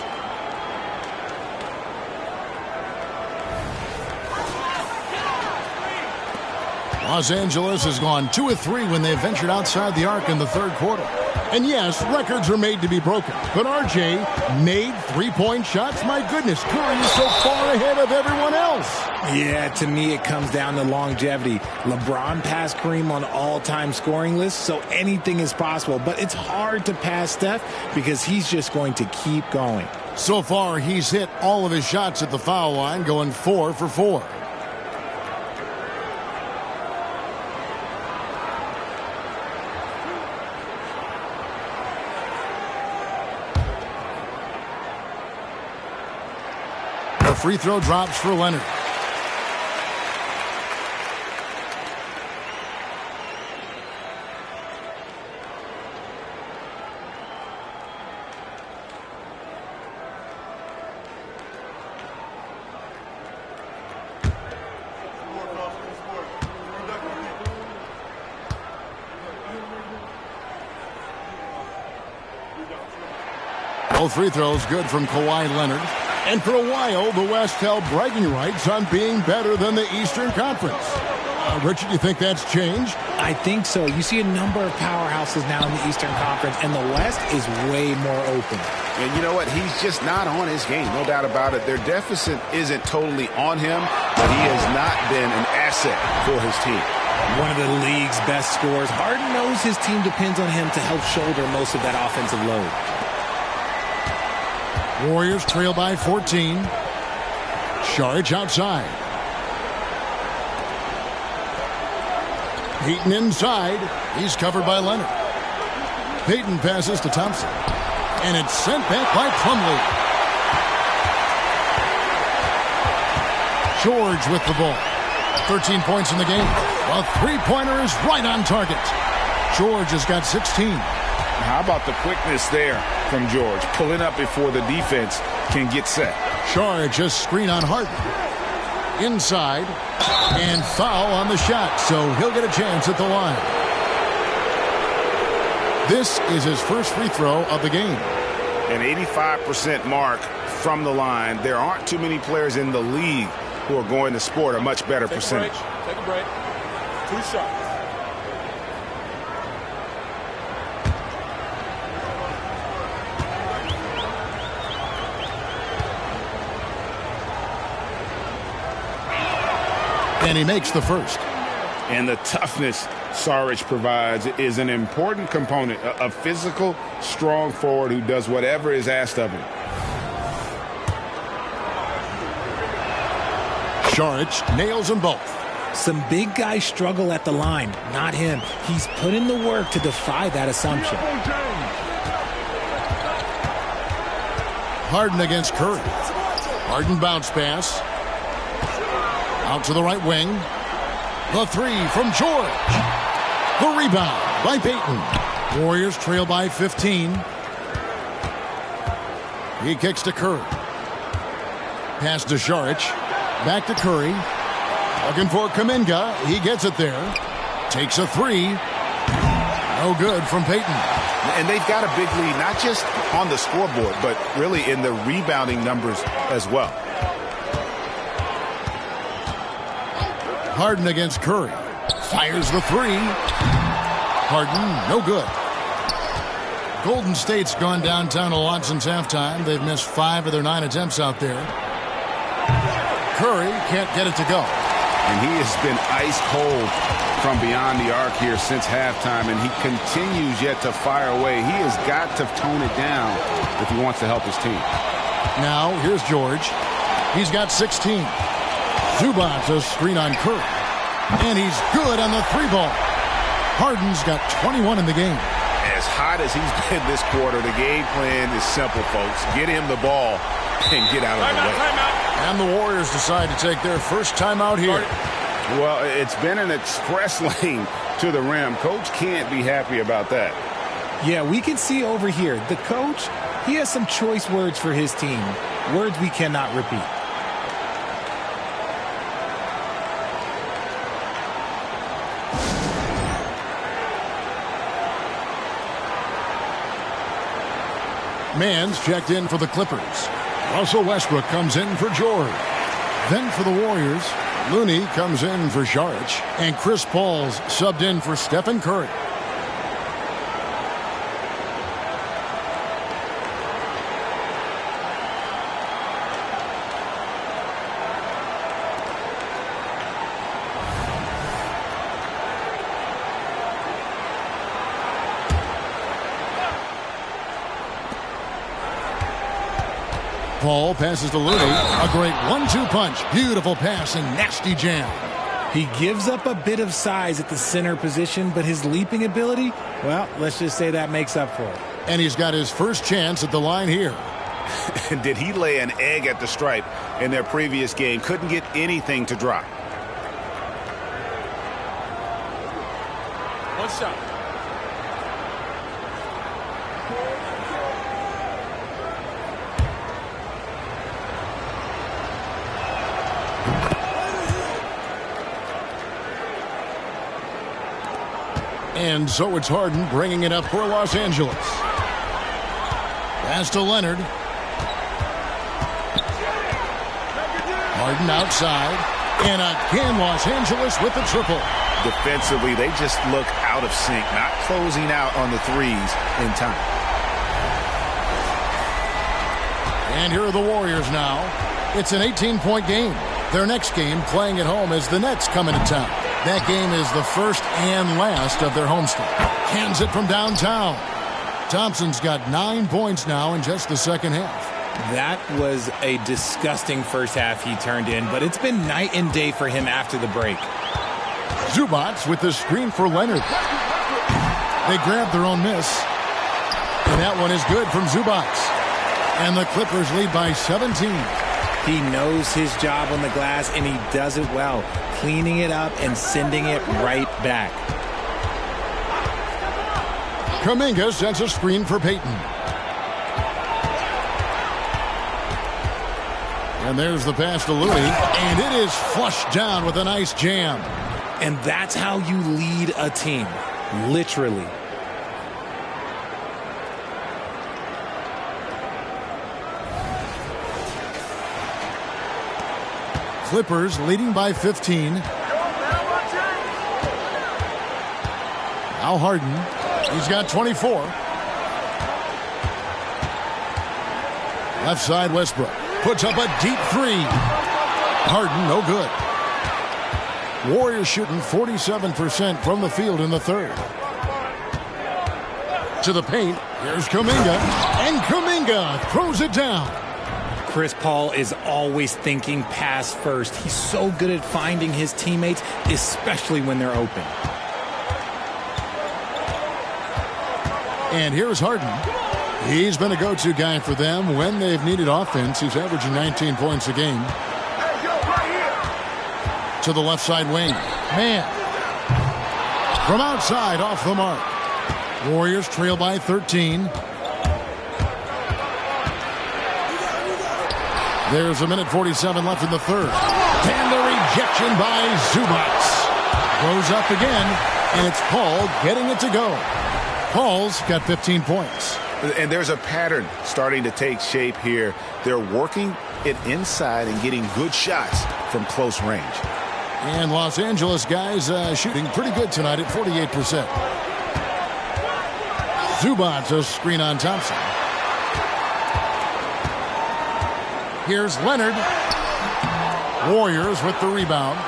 Los Angeles has gone 2 of 3 when they ventured outside the arc in the third quarter. And yes, records are made to be broken. But RJ made 3-point shots. My goodness, Curry is so far ahead of everyone else. Yeah, to me it comes down to longevity. LeBron passed Kareem on all-time scoring lists, so anything is possible. But it's hard to pass Steph because he's just going to keep going. So far, he's hit all of his shots at the foul line, going 4 for 4. The free throw drops for Leonard. Both free throws good from Kawhi Leonard. And for a while, the West held bragging rights on being better than the Eastern Conference. Richard, you think that's changed? I think so. You see a number of powerhouses now in the Eastern Conference, and the West is way more open. And you know what? He's just not on his game. No doubt about it. Their deficit isn't totally on him, but he has not been an asset for his team. One of the league's best scorers. Harden knows his team depends on him to help shoulder most of that offensive load. Warriors trail by 14. Saric outside. Payton inside. He's covered by Leonard. Payton passes to Thompson. And it's sent back by Plumlee. George with the ball. 13 points in the game. A three-pointer is right on target. George has got 16. How about the quickness there from George, pulling up before the defense can get set. Saric just screen on Harden. Inside, and foul on the shot, so he'll get a chance at the line. This is his first free throw of the game. An 85% mark from the line. There aren't too many players in the league who are going to score a much better percentage. Take a break. 2 shots. And he makes the first. And the toughness Saric provides is an important component. A physical, strong forward who does whatever is asked of him. Saric nails them both. Some big guys struggle at the line, not him. He's put in the work to defy that assumption. Harden against Curry. Harden bounce pass. Out to the right wing. The three from George. The rebound by Payton. Warriors trail by 15. He kicks to Curry. Pass to Saric. Back to Curry. Looking for Kuminga. He gets it there. Takes a three. No good from Payton. And they've got a big lead, not just on the scoreboard, but really in the rebounding numbers as well. Harden against Curry. Fires the three. Harden, no good. Golden State's gone downtown a lot since halftime. They've missed 5 of their 9 attempts out there. Curry can't get it to go. And he has been ice cold from beyond the arc here since halftime, and he continues yet to fire away. He has got to tone it down if he wants to help his team. Now, here's George. He's got 16. Zubac a screen on Curry. And he's good on the 3-ball. Harden's got 21 in the game. As hot as he's been this quarter, the game plan is simple, folks. Get him the ball and get out of the way. And the Warriors decide to take their first timeout here. Well, it's been an express lane to the rim. Coach can't be happy about that. Yeah, we can see over here, the coach, he has some choice words for his team. Words we cannot repeat. Mann's checked in for the Clippers. Russell Westbrook comes in for George. Then for the Warriors, Looney comes in for Saric. And Chris Paul's subbed in for Stephen Curry. Paul passes to Looney. A great 1-2 punch. Beautiful pass and nasty jam. He gives up a bit of size at the center position, but his leaping ability, well, let's just say that makes up for it. And he's got his first chance at the line here. Did he lay an egg at the stripe in their previous game? Couldn't get anything to drop. One shot. And so it's Harden bringing it up for Los Angeles. Pass to Leonard. Harden outside. And again, Los Angeles with the triple. Defensively, they just look out of sync, not closing out on the threes in time. And here are the Warriors now. It's an 18-point game. Their next game, playing at home, as the Nets come into town. That game is the first and last of their homestand. Hands it from downtown. Thompson's got 9 points now in just the second half. That was a disgusting first half he turned in, but it's been night and day for him after the break. Zubac with the screen for Leonard. They grab their own miss. And that one is good from Zubac. And the Clippers lead by 17. He knows his job on the glass, and he does it well, cleaning it up and sending it right back. Kuminga sends a screen for Payton. And there's the pass to Looney, and it is flushed down with a nice jam. And that's how you lead a team, literally. Clippers leading by 15. Now Harden. He's got 24. Left side Westbrook. Puts up a deep three. Harden, no good. Warriors shooting 47% from the field in the third. To the paint. Here's Kuminga. And Kuminga throws it down. Chris Paul is always thinking pass first. He's so good at finding his teammates, especially when they're open. And here's Harden. He's been a go-to guy for them when they've needed offense. He's averaging 19 points a game. To the left side wing. Man. From outside, off the mark. Warriors trail by 13. There's 1:47 left in the third. And the rejection by Zubac. Goes up again, and it's Paul getting it to go. Paul's got 15 points. And there's a pattern starting to take shape here. They're working it inside and getting good shots from close range. And Los Angeles guys shooting pretty good tonight at 48%. Zubac, a screen on Thompson. Here's Leonard. Warriors with the rebound.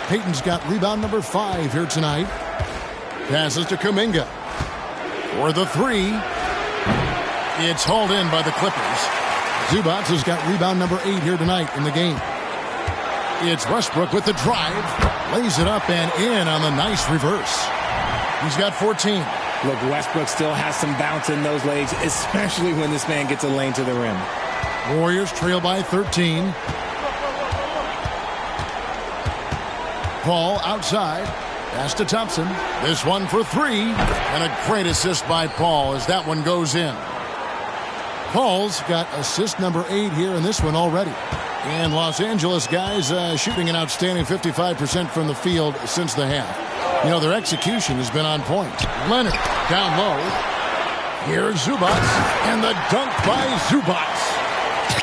Payton's got rebound number 5 here tonight. Passes to Kuminga. For the 3. It's hauled in by the Clippers. Zubac has got rebound number 8 here tonight in the game. It's Westbrook with the drive. Lays it up and in on the nice reverse. He's got 14. Look, Westbrook still has some bounce in those legs, especially when this man gets a lane to the rim. Warriors trail by 13. Paul outside. Pass to Thompson. This one for 3. And a great assist by Paul as that one goes in. Paul's got assist number 8 here in this one already. And Los Angeles guys shooting an outstanding 55% from the field since the half. You know, their execution has been on point. Leonard down low. Here's Zubac. And the dunk by Zubac.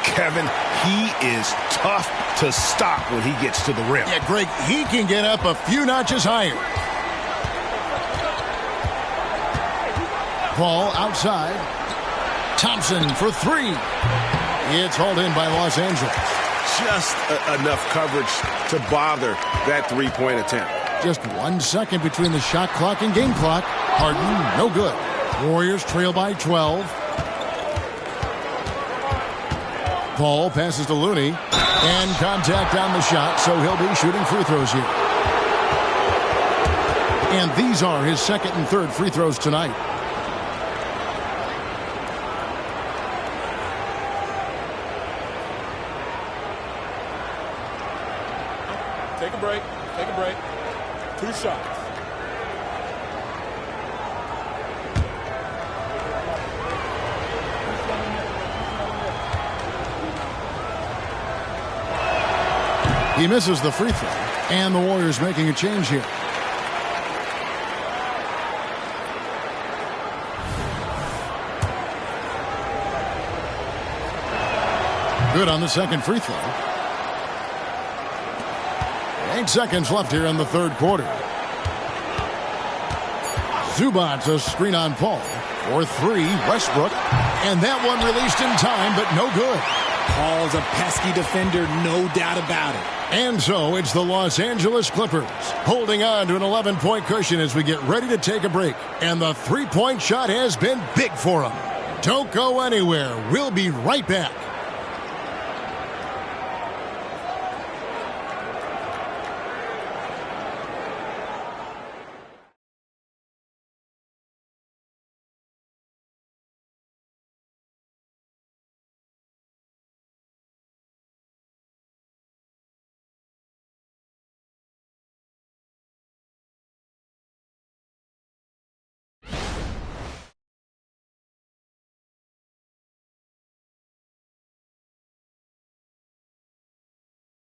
Kevin, he is tough to stop when he gets to the rim. Yeah, Greg, he can get up a few notches higher. Paul outside. Thompson for 3. It's hauled in by Los Angeles. Just enough coverage to bother that three-point attempt. Just 1 second between the shot clock and game clock. Harden, no good. Warriors trail by 12. Paul passes to Looney. And contact on the shot, so he'll be shooting free throws here. And these are his second and third free throws tonight. Take a break. Take a break. 2 shots. He misses the free throw, and the Warriors making a change here. Good on the second free throw. 8 seconds left here in the third quarter. Zubac, a screen on Paul. For 3, Westbrook. And that one released in time, but no good. Paul's a pesky defender, no doubt about it. And so it's the Los Angeles Clippers holding on to an 11-point cushion as we get ready to take a break. And the three-point shot has been big for them. Don't go anywhere. We'll be right back.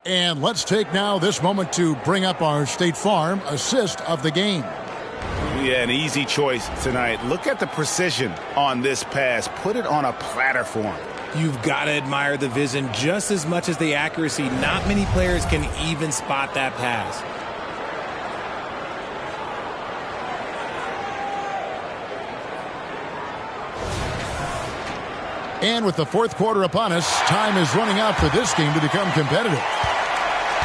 And let's take now this moment to bring up our State Farm assist of the game. Yeah, an easy choice tonight. Look at the precision on this pass. Put it on a platter for him. You've got to admire the vision just as much as the accuracy. Not many players can even spot that pass. And with the fourth quarter upon us, time is running out for this game to become competitive.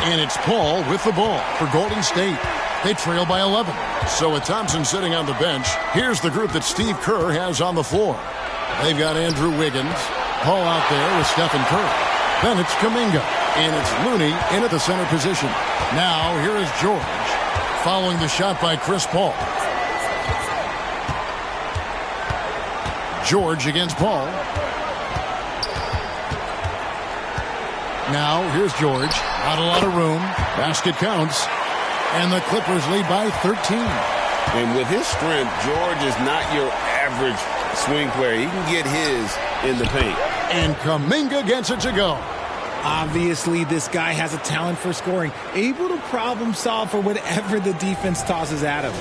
And it's Paul with the ball for Golden State. They trail by 11. So with Thompson sitting on the bench, here's the group that Steve Kerr has on the floor. They've got Andrew Wiggins, Paul out there with Stephen Curry. Then it's Kuminga, and it's Looney in at the center position. Now here is George, following the shot by Chris Paul. George against Paul. Now, here's George. Not a lot of room. Basket counts. And the Clippers lead by 13. And with his strength, George is not your average swing player. He can get his in the paint. And Kuminga gets it to go. Obviously, this guy has a talent for scoring. Able to problem solve for whatever the defense tosses at him.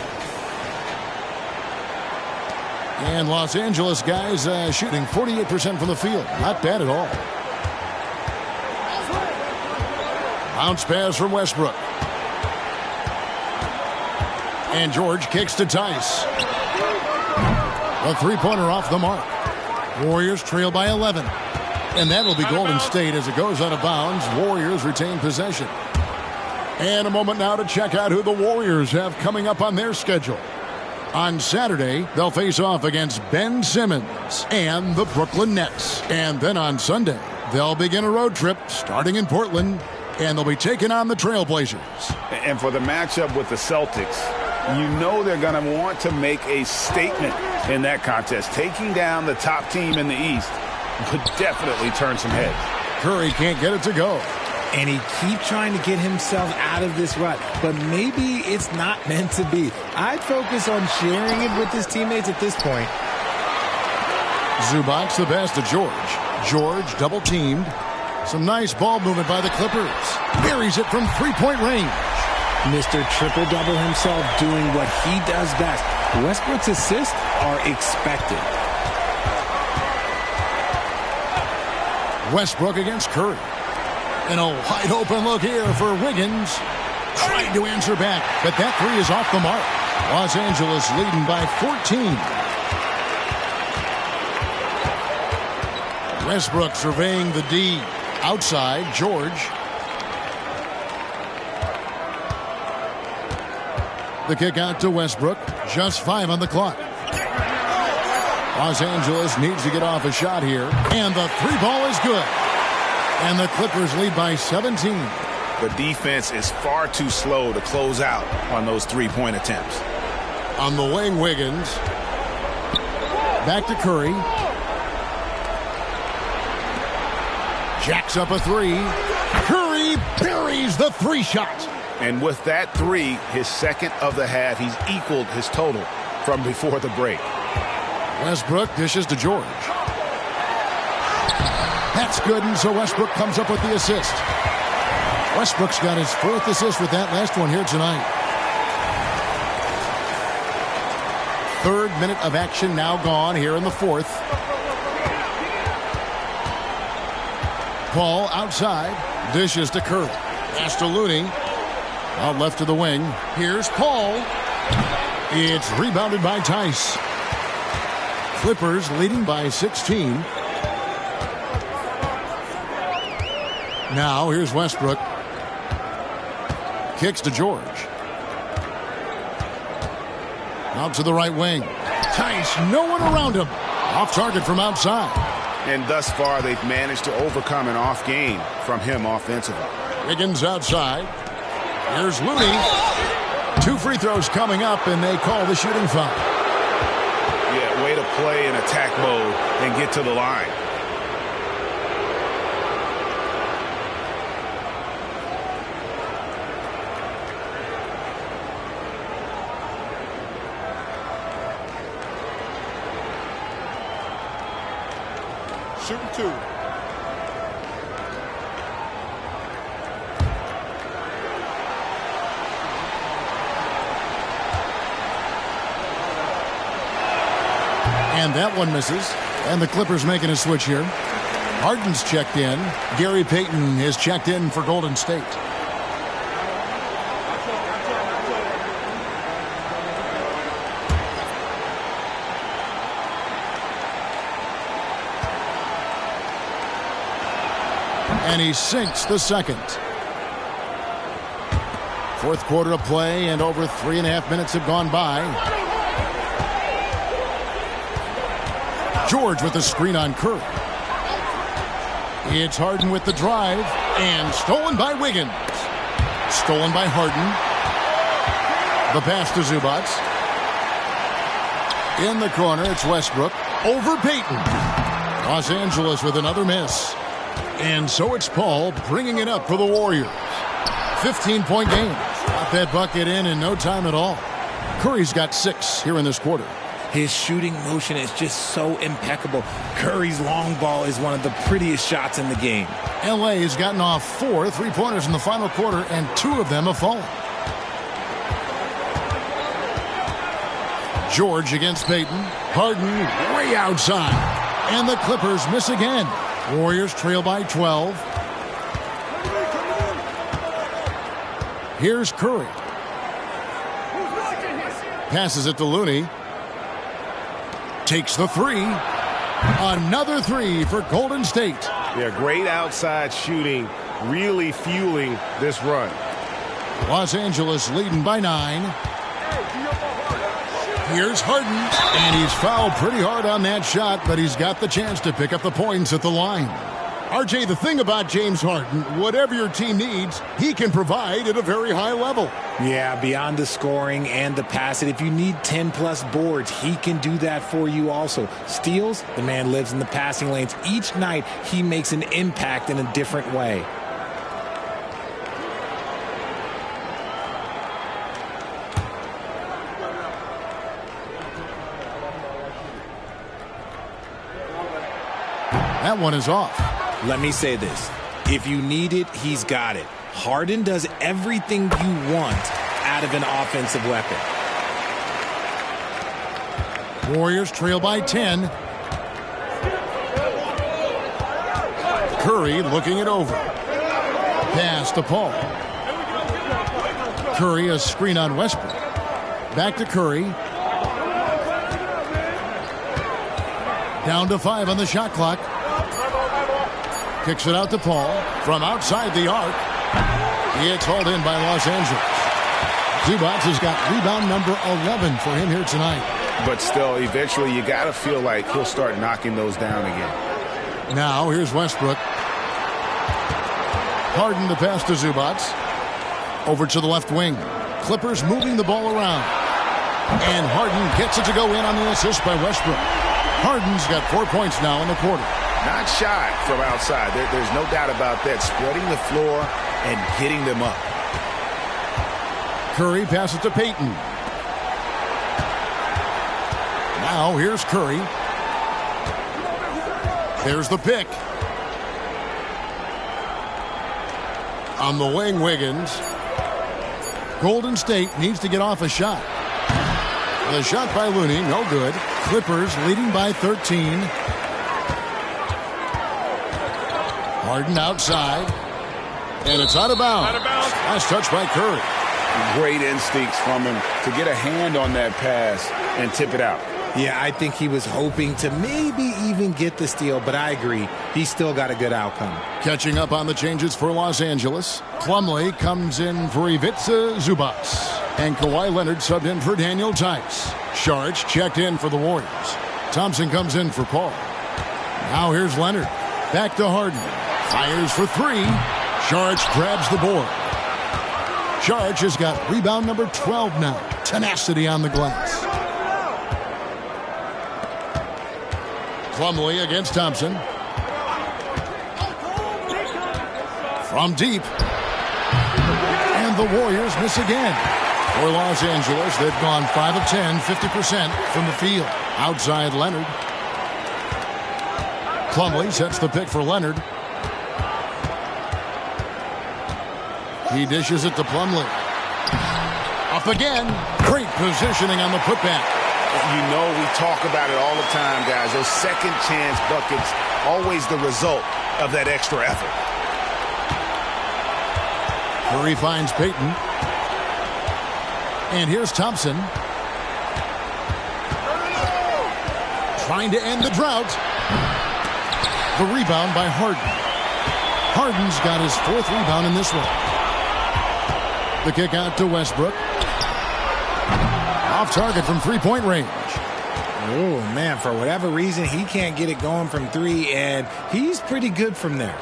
And Los Angeles guys shooting 48% from the field. Not bad at all. Bounce pass from Westbrook. And George kicks to Tice. A three-pointer off the mark. Warriors trail by 11. And that'll be Golden State as it goes out of bounds. Warriors retain possession. And a moment now to check out who the Warriors have coming up on their schedule. On Saturday, they'll face off against Ben Simmons and the Brooklyn Nets. And then on Sunday, they'll begin a road trip starting in Portland, and they'll be taking on the Trailblazers. And for the matchup with the Celtics, you know they're going to want to make a statement in that contest. Taking down the top team in the East would definitely turn some heads. Curry can't get it to go. And he keeps trying to get himself out of this rut, but maybe it's not meant to be. I'd focus on sharing it with his teammates at this point. Zubac the pass to George. George double-teamed. Some nice ball movement by the Clippers. Buries it from three-point range. Mr. Triple-Double himself doing what he does best. Westbrook's assists are expected. Westbrook against Curry. And a wide-open look here for Wiggins. Trying to answer back, but that three is off the mark. Los Angeles leading by 14. Westbrook surveying the D. Outside, George. The kick out to Westbrook. Just 5 on the clock. Los Angeles needs to get off a shot here. And the three ball is good. And the Clippers lead by 17. The defense is far too slow to close out on those three-point attempts. On the wing, Wiggins. Back to Curry. Jacks up a three. Curry buries the three shot. And with that three, his second of the half, he's equaled his total from before the break. Westbrook dishes to George. That's good, and so Westbrook comes up with the assist. Westbrook's got his 4th assist with that last one here tonight. 3rd minute of action now gone here in the 4th. Paul outside. Dishes to Curry. Pass to Looney. Out left to the wing. Here's Paul. It's rebounded by Tice. Clippers leading by 16. Now here's Westbrook. Kicks to George. Out to the right wing. Tice, no one around him. Off target from outside. And thus far, they've managed to overcome an off game from him offensively. Wiggins outside. Here's Looney. 2 free throws coming up, and they call the shooting foul. Yeah, way to play in attack mode and get to the line. Shooting 2. And that one misses. And the Clippers making a switch here. Harden's checked in. Gary Payton is checked in for Golden State. And he sinks the second. 4th quarter of play, and over 3.5 minutes have gone by. George with the screen on Curry. It's Harden with the drive, and stolen by Wiggins. Stolen by Harden. The pass to Zubac. In the corner, it's Westbrook. Over Payton. Los Angeles with another miss. And so it's Paul bringing it up for the Warriors. 15-point game. Got that bucket in no time at all. Curry's got 6 here in this quarter. His shooting motion is just so impeccable. Curry's long ball is one of the prettiest shots in the game. L.A. has gotten off 4 3-pointers in the final quarter, and 2 of them have fallen. George against Payton. Harden way outside. And the Clippers miss again. Warriors trail by 12. Here's Curry. Passes it to Looney. Takes the three. Another three for Golden State. Yeah, great outside shooting, really fueling this run. Los Angeles leading by 9. Here's Harden, and he's fouled pretty hard on that shot, but he's got the chance to pick up the points at the line. RJ, the thing about James Harden, whatever your team needs, he can provide at a very high level. Yeah, beyond the scoring and the passing, if you need 10-plus boards, he can do that for you also. Steals, the man lives in the passing lanes. Each night, he makes an impact in a different way. That one is off. Let me say this. If you need it, he's got it. Harden does everything you want out of an offensive weapon. Warriors trail by 10. Curry looking it over. Pass to Paul. Curry, a screen on Westbrook. Back to Curry. Down to 5 on the shot clock. Kicks it out to Paul from outside the arc. It's hauled in by Los Angeles. Zubac has got rebound number 11 for him here tonight. But still, eventually you got to feel like he'll start knocking those down again. Now here's Westbrook. Harden to pass to Zubac. Over to the left wing. Clippers moving the ball around. And Harden gets it to go in on the assist by Westbrook. Harden's got 4 points now in the quarter. Not shy from outside. There's no doubt about that. Spreading the floor and getting them up. Curry passes to Payton. Now here's Curry. There's the pick. On the wing, Wiggins. Golden State needs to get off a shot. The shot by Looney, no good. Clippers leading by 13. Harden outside. And it's out of bounds. Out of bounds. Last touch by Curry. Great instincts from him to get a hand on that pass and tip it out. Yeah, I think he was hoping to maybe even get the steal, but I agree. He still got a good outcome. Catching up on the changes for Los Angeles. Plumlee comes in for Ivica Zubac. And Kawhi Leonard subbed in for Daniel Tice. Saric checked in for the Warriors. Thompson comes in for Paul. Now here's Leonard. Back to Harden. Fires for 3. Saric grabs the board. Saric has got rebound number 12 now. Tenacity on the glass. Plumlee against Thompson. From deep. And the Warriors miss again. For Los Angeles, they've gone 5 of 10, 50% from the field. Outside Leonard. Plumlee sets the pick for Leonard. He dishes it to Plumlee. Up again. Great positioning on the putback. You know, we talk about it all the time, guys. Those second chance buckets, always the result of that extra effort. Curry finds Payton. And here's Thompson. Trying to end the drought. The rebound by Harden. Harden's got his 4th rebound in this one. The kick out to Westbrook. Off target from three-point range. Oh, man, for whatever reason, he can't get it going from 3, and he's pretty good from there.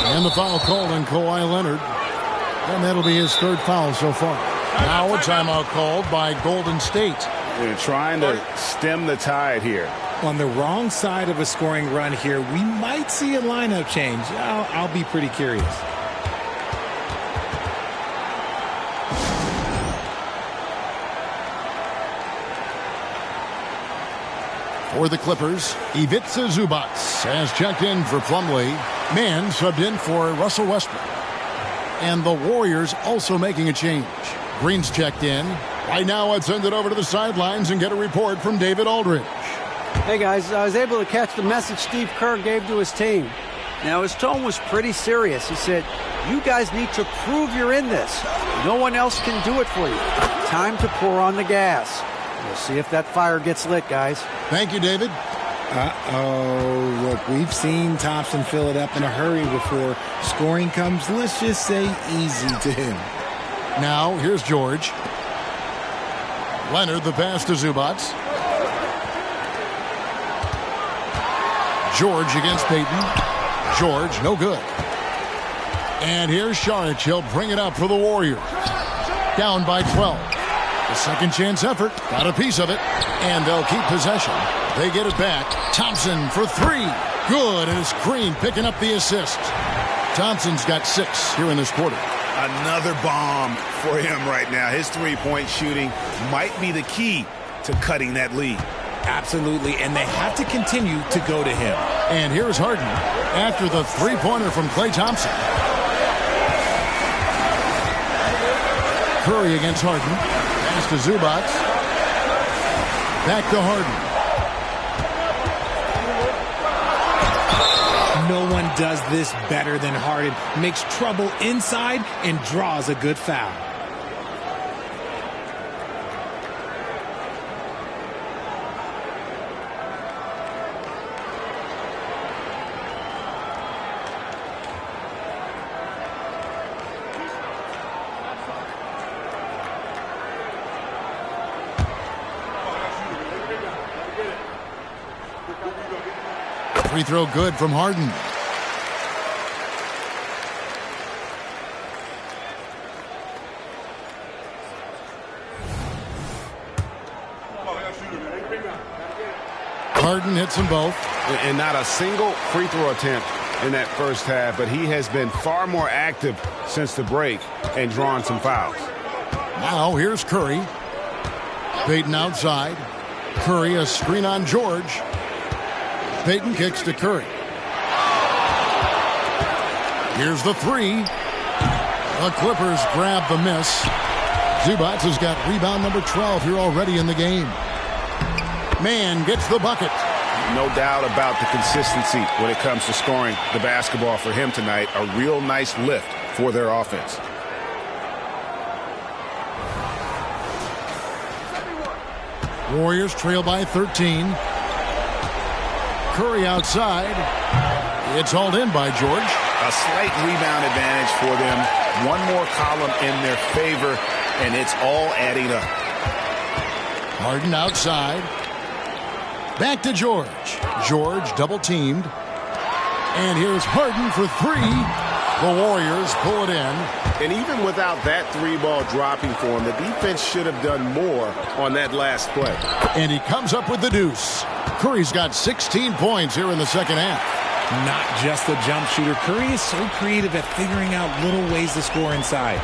And the foul called on Kawhi Leonard. And that'll be his 3rd foul so far. Now a timeout called by Golden State. They're trying to stem the tide here. On the wrong side of a scoring run here, we might see a lineup change. I'll be pretty curious. For the Clippers, Ivica Zubac has checked in for Plumlee. Mann subbed in for Russell Westbrook. And the Warriors also making a change. Green's checked in. Right now, let's send it over to the sidelines and get a report from David Aldridge. Hey, guys, I was able to catch the message Steve Kerr gave to his team. Now, his tone was pretty serious. He said, you guys need to prove you're in this. No one else can do it for you. Time to pour on the gas. We'll see if that fire gets lit, guys. Thank you, David. Uh-oh. Look, we've seen Thompson fill it up in a hurry before. Scoring comes, let's just say, easy to him. Now, here's George. Leonard, the pass to Zubac. George against Payton. George, no good. And here's Saric. He'll bring it up for the Warriors. Down by 12. The second chance effort. Got a piece of it. And they'll keep possession. They get it back. Thompson for three. Good. And it's Green picking up the assist. Thompson's got 6 here in this quarter. Another bomb for him right now. His three-point shooting might be the key to cutting that lead. Absolutely, and they have to continue to go to him. And here's Harden after the three-pointer from Klay Thompson. Curry against Harden. Pass to Zubac. Back to Harden. No one does this better than Harden. Makes trouble inside and draws a good foul. Free throw good from Harden. Harden hits them both. And not a single free throw attempt in that first half, but he has been far more active since the break and drawn some fouls. Now here's Curry. Payton outside. Curry a screen on George. Payton kicks to Curry. Here's the three. The Clippers grab the miss. Zubac has got rebound number 12 here already in the game. Man gets the bucket. No doubt about the consistency when it comes to scoring the basketball for him tonight. A real nice lift for their offense. Warriors trail by 13. Curry outside. It's hauled in by George. A slight rebound advantage for them. One more column in their favor, and it's all adding up. Harden outside. Back to George. George double teamed. And here's Harden for three. The Warriors pull it in. And even without that three ball dropping for him, the defense should have done more on that last play. And he comes up with the deuce. Curry's got 16 points here in the second half. Not just a jump shooter. Curry is so creative at figuring out little ways to score inside.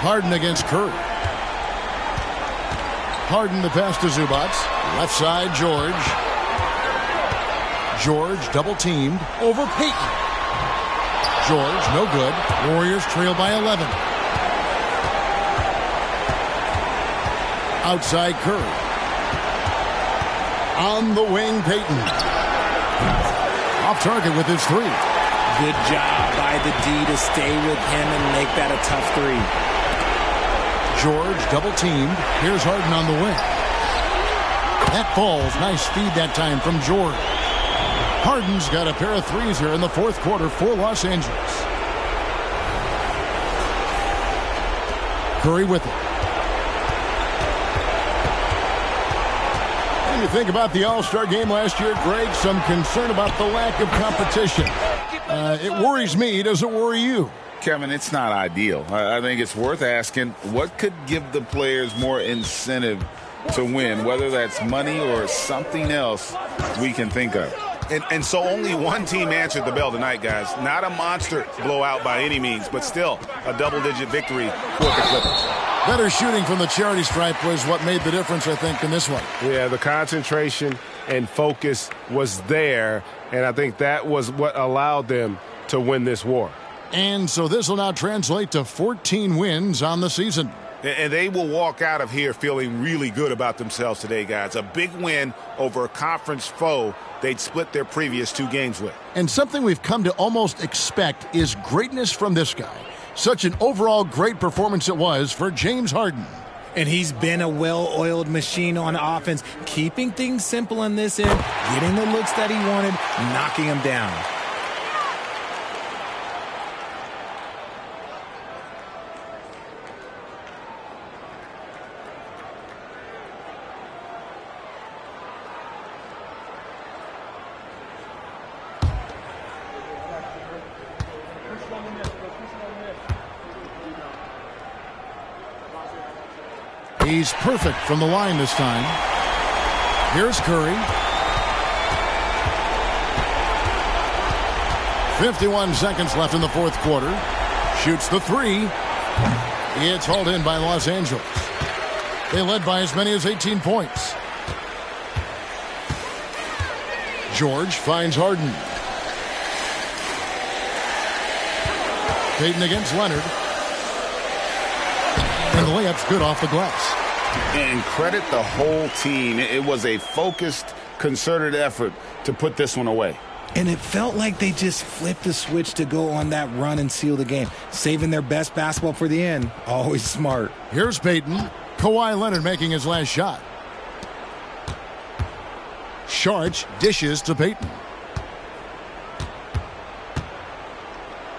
Harden against Curry. Harden the pass to Zubac. Left side, George. George double teamed over Payton. George, no good. Warriors trail by 11. Outside Curry. On the wing, Payton. Off target with his three. Good job by the D to stay with him and make that a tough three. George double teamed. Here's Harden on the wing. That falls. Nice feed that time from George. Harden's got a pair of threes here in the fourth quarter for Los Angeles. Curry with it. When you think about the All-Star game last year, Greg, some concern about the lack of competition. It worries me. Does it worry you? Kevin, it's not ideal. I think it's worth asking what could give the players more incentive to win, whether that's money or something else we can think of. And so only one team answered the bell tonight, guys. Not a monster blowout by any means, but still a double-digit victory for the Clippers. Better shooting from the charity stripe was what made the difference, I think, in this one. Yeah, the concentration and focus was there, and I think that was what allowed them to win this war. And so this will now translate to 14 wins on the season. And they will walk out of here feeling really good about themselves today, guys. A big win over a conference foe they'd split their previous 2 games with. And something we've come to almost expect is greatness from this guy. Such an overall great performance it was for James Harden. And he's been a well-oiled machine on offense, keeping things simple on this end, getting the looks that he wanted, knocking them down. He's perfect from the line this time. Here's Curry. 51 seconds left in the fourth quarter. Shoots the 3. It's hauled in by Los Angeles. They led by as many as 18 points. George finds Harden. Payton against Leonard. And the layup's good off the glass. And credit the whole team. It was a focused, concerted effort to put this one away. And it felt like they just flipped the switch to go on that run and seal the game. Saving their best basketball for the end. Always smart. Here's Payton. Kawhi Leonard making his last shot. Sharch dishes to Payton.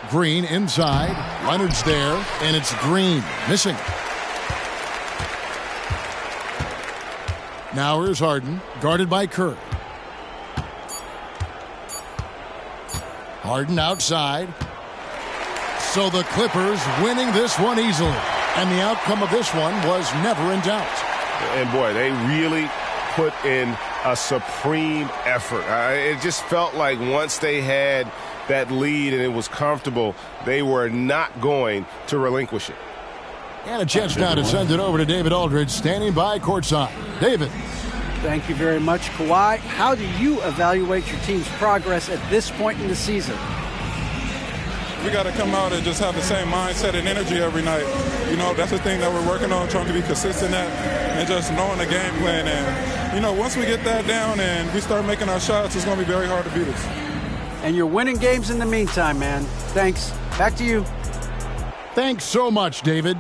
Green inside. Leonard's there, and it's Green missing. Now here's Harden, guarded by Curry. Harden outside. So the Clippers winning this one easily. And the outcome of this one was never in doubt. And boy, they really put in a supreme effort. It just felt like once they had that lead and it was comfortable, they were not going to relinquish it. And a chance now to send it over to David Aldridge, standing by courtside. David. Thank you very much, Kawhi. How do you evaluate your team's progress at this point in the season? We got to come out and just have the same mindset and energy every night. You know, that's the thing that we're working on, trying to be consistent at, and just knowing the game plan. And, you know, once we get that down and we start making our shots, it's going to be very hard to beat us. And you're winning games in the meantime, man. Thanks. Back to you. Thanks so much, David.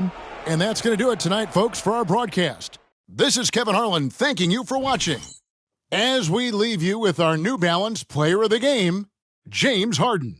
And that's going to do it tonight, folks, for our broadcast. This is Kevin Harlan thanking you for watching. As we leave you with our New Balance Player of the Game, James Harden.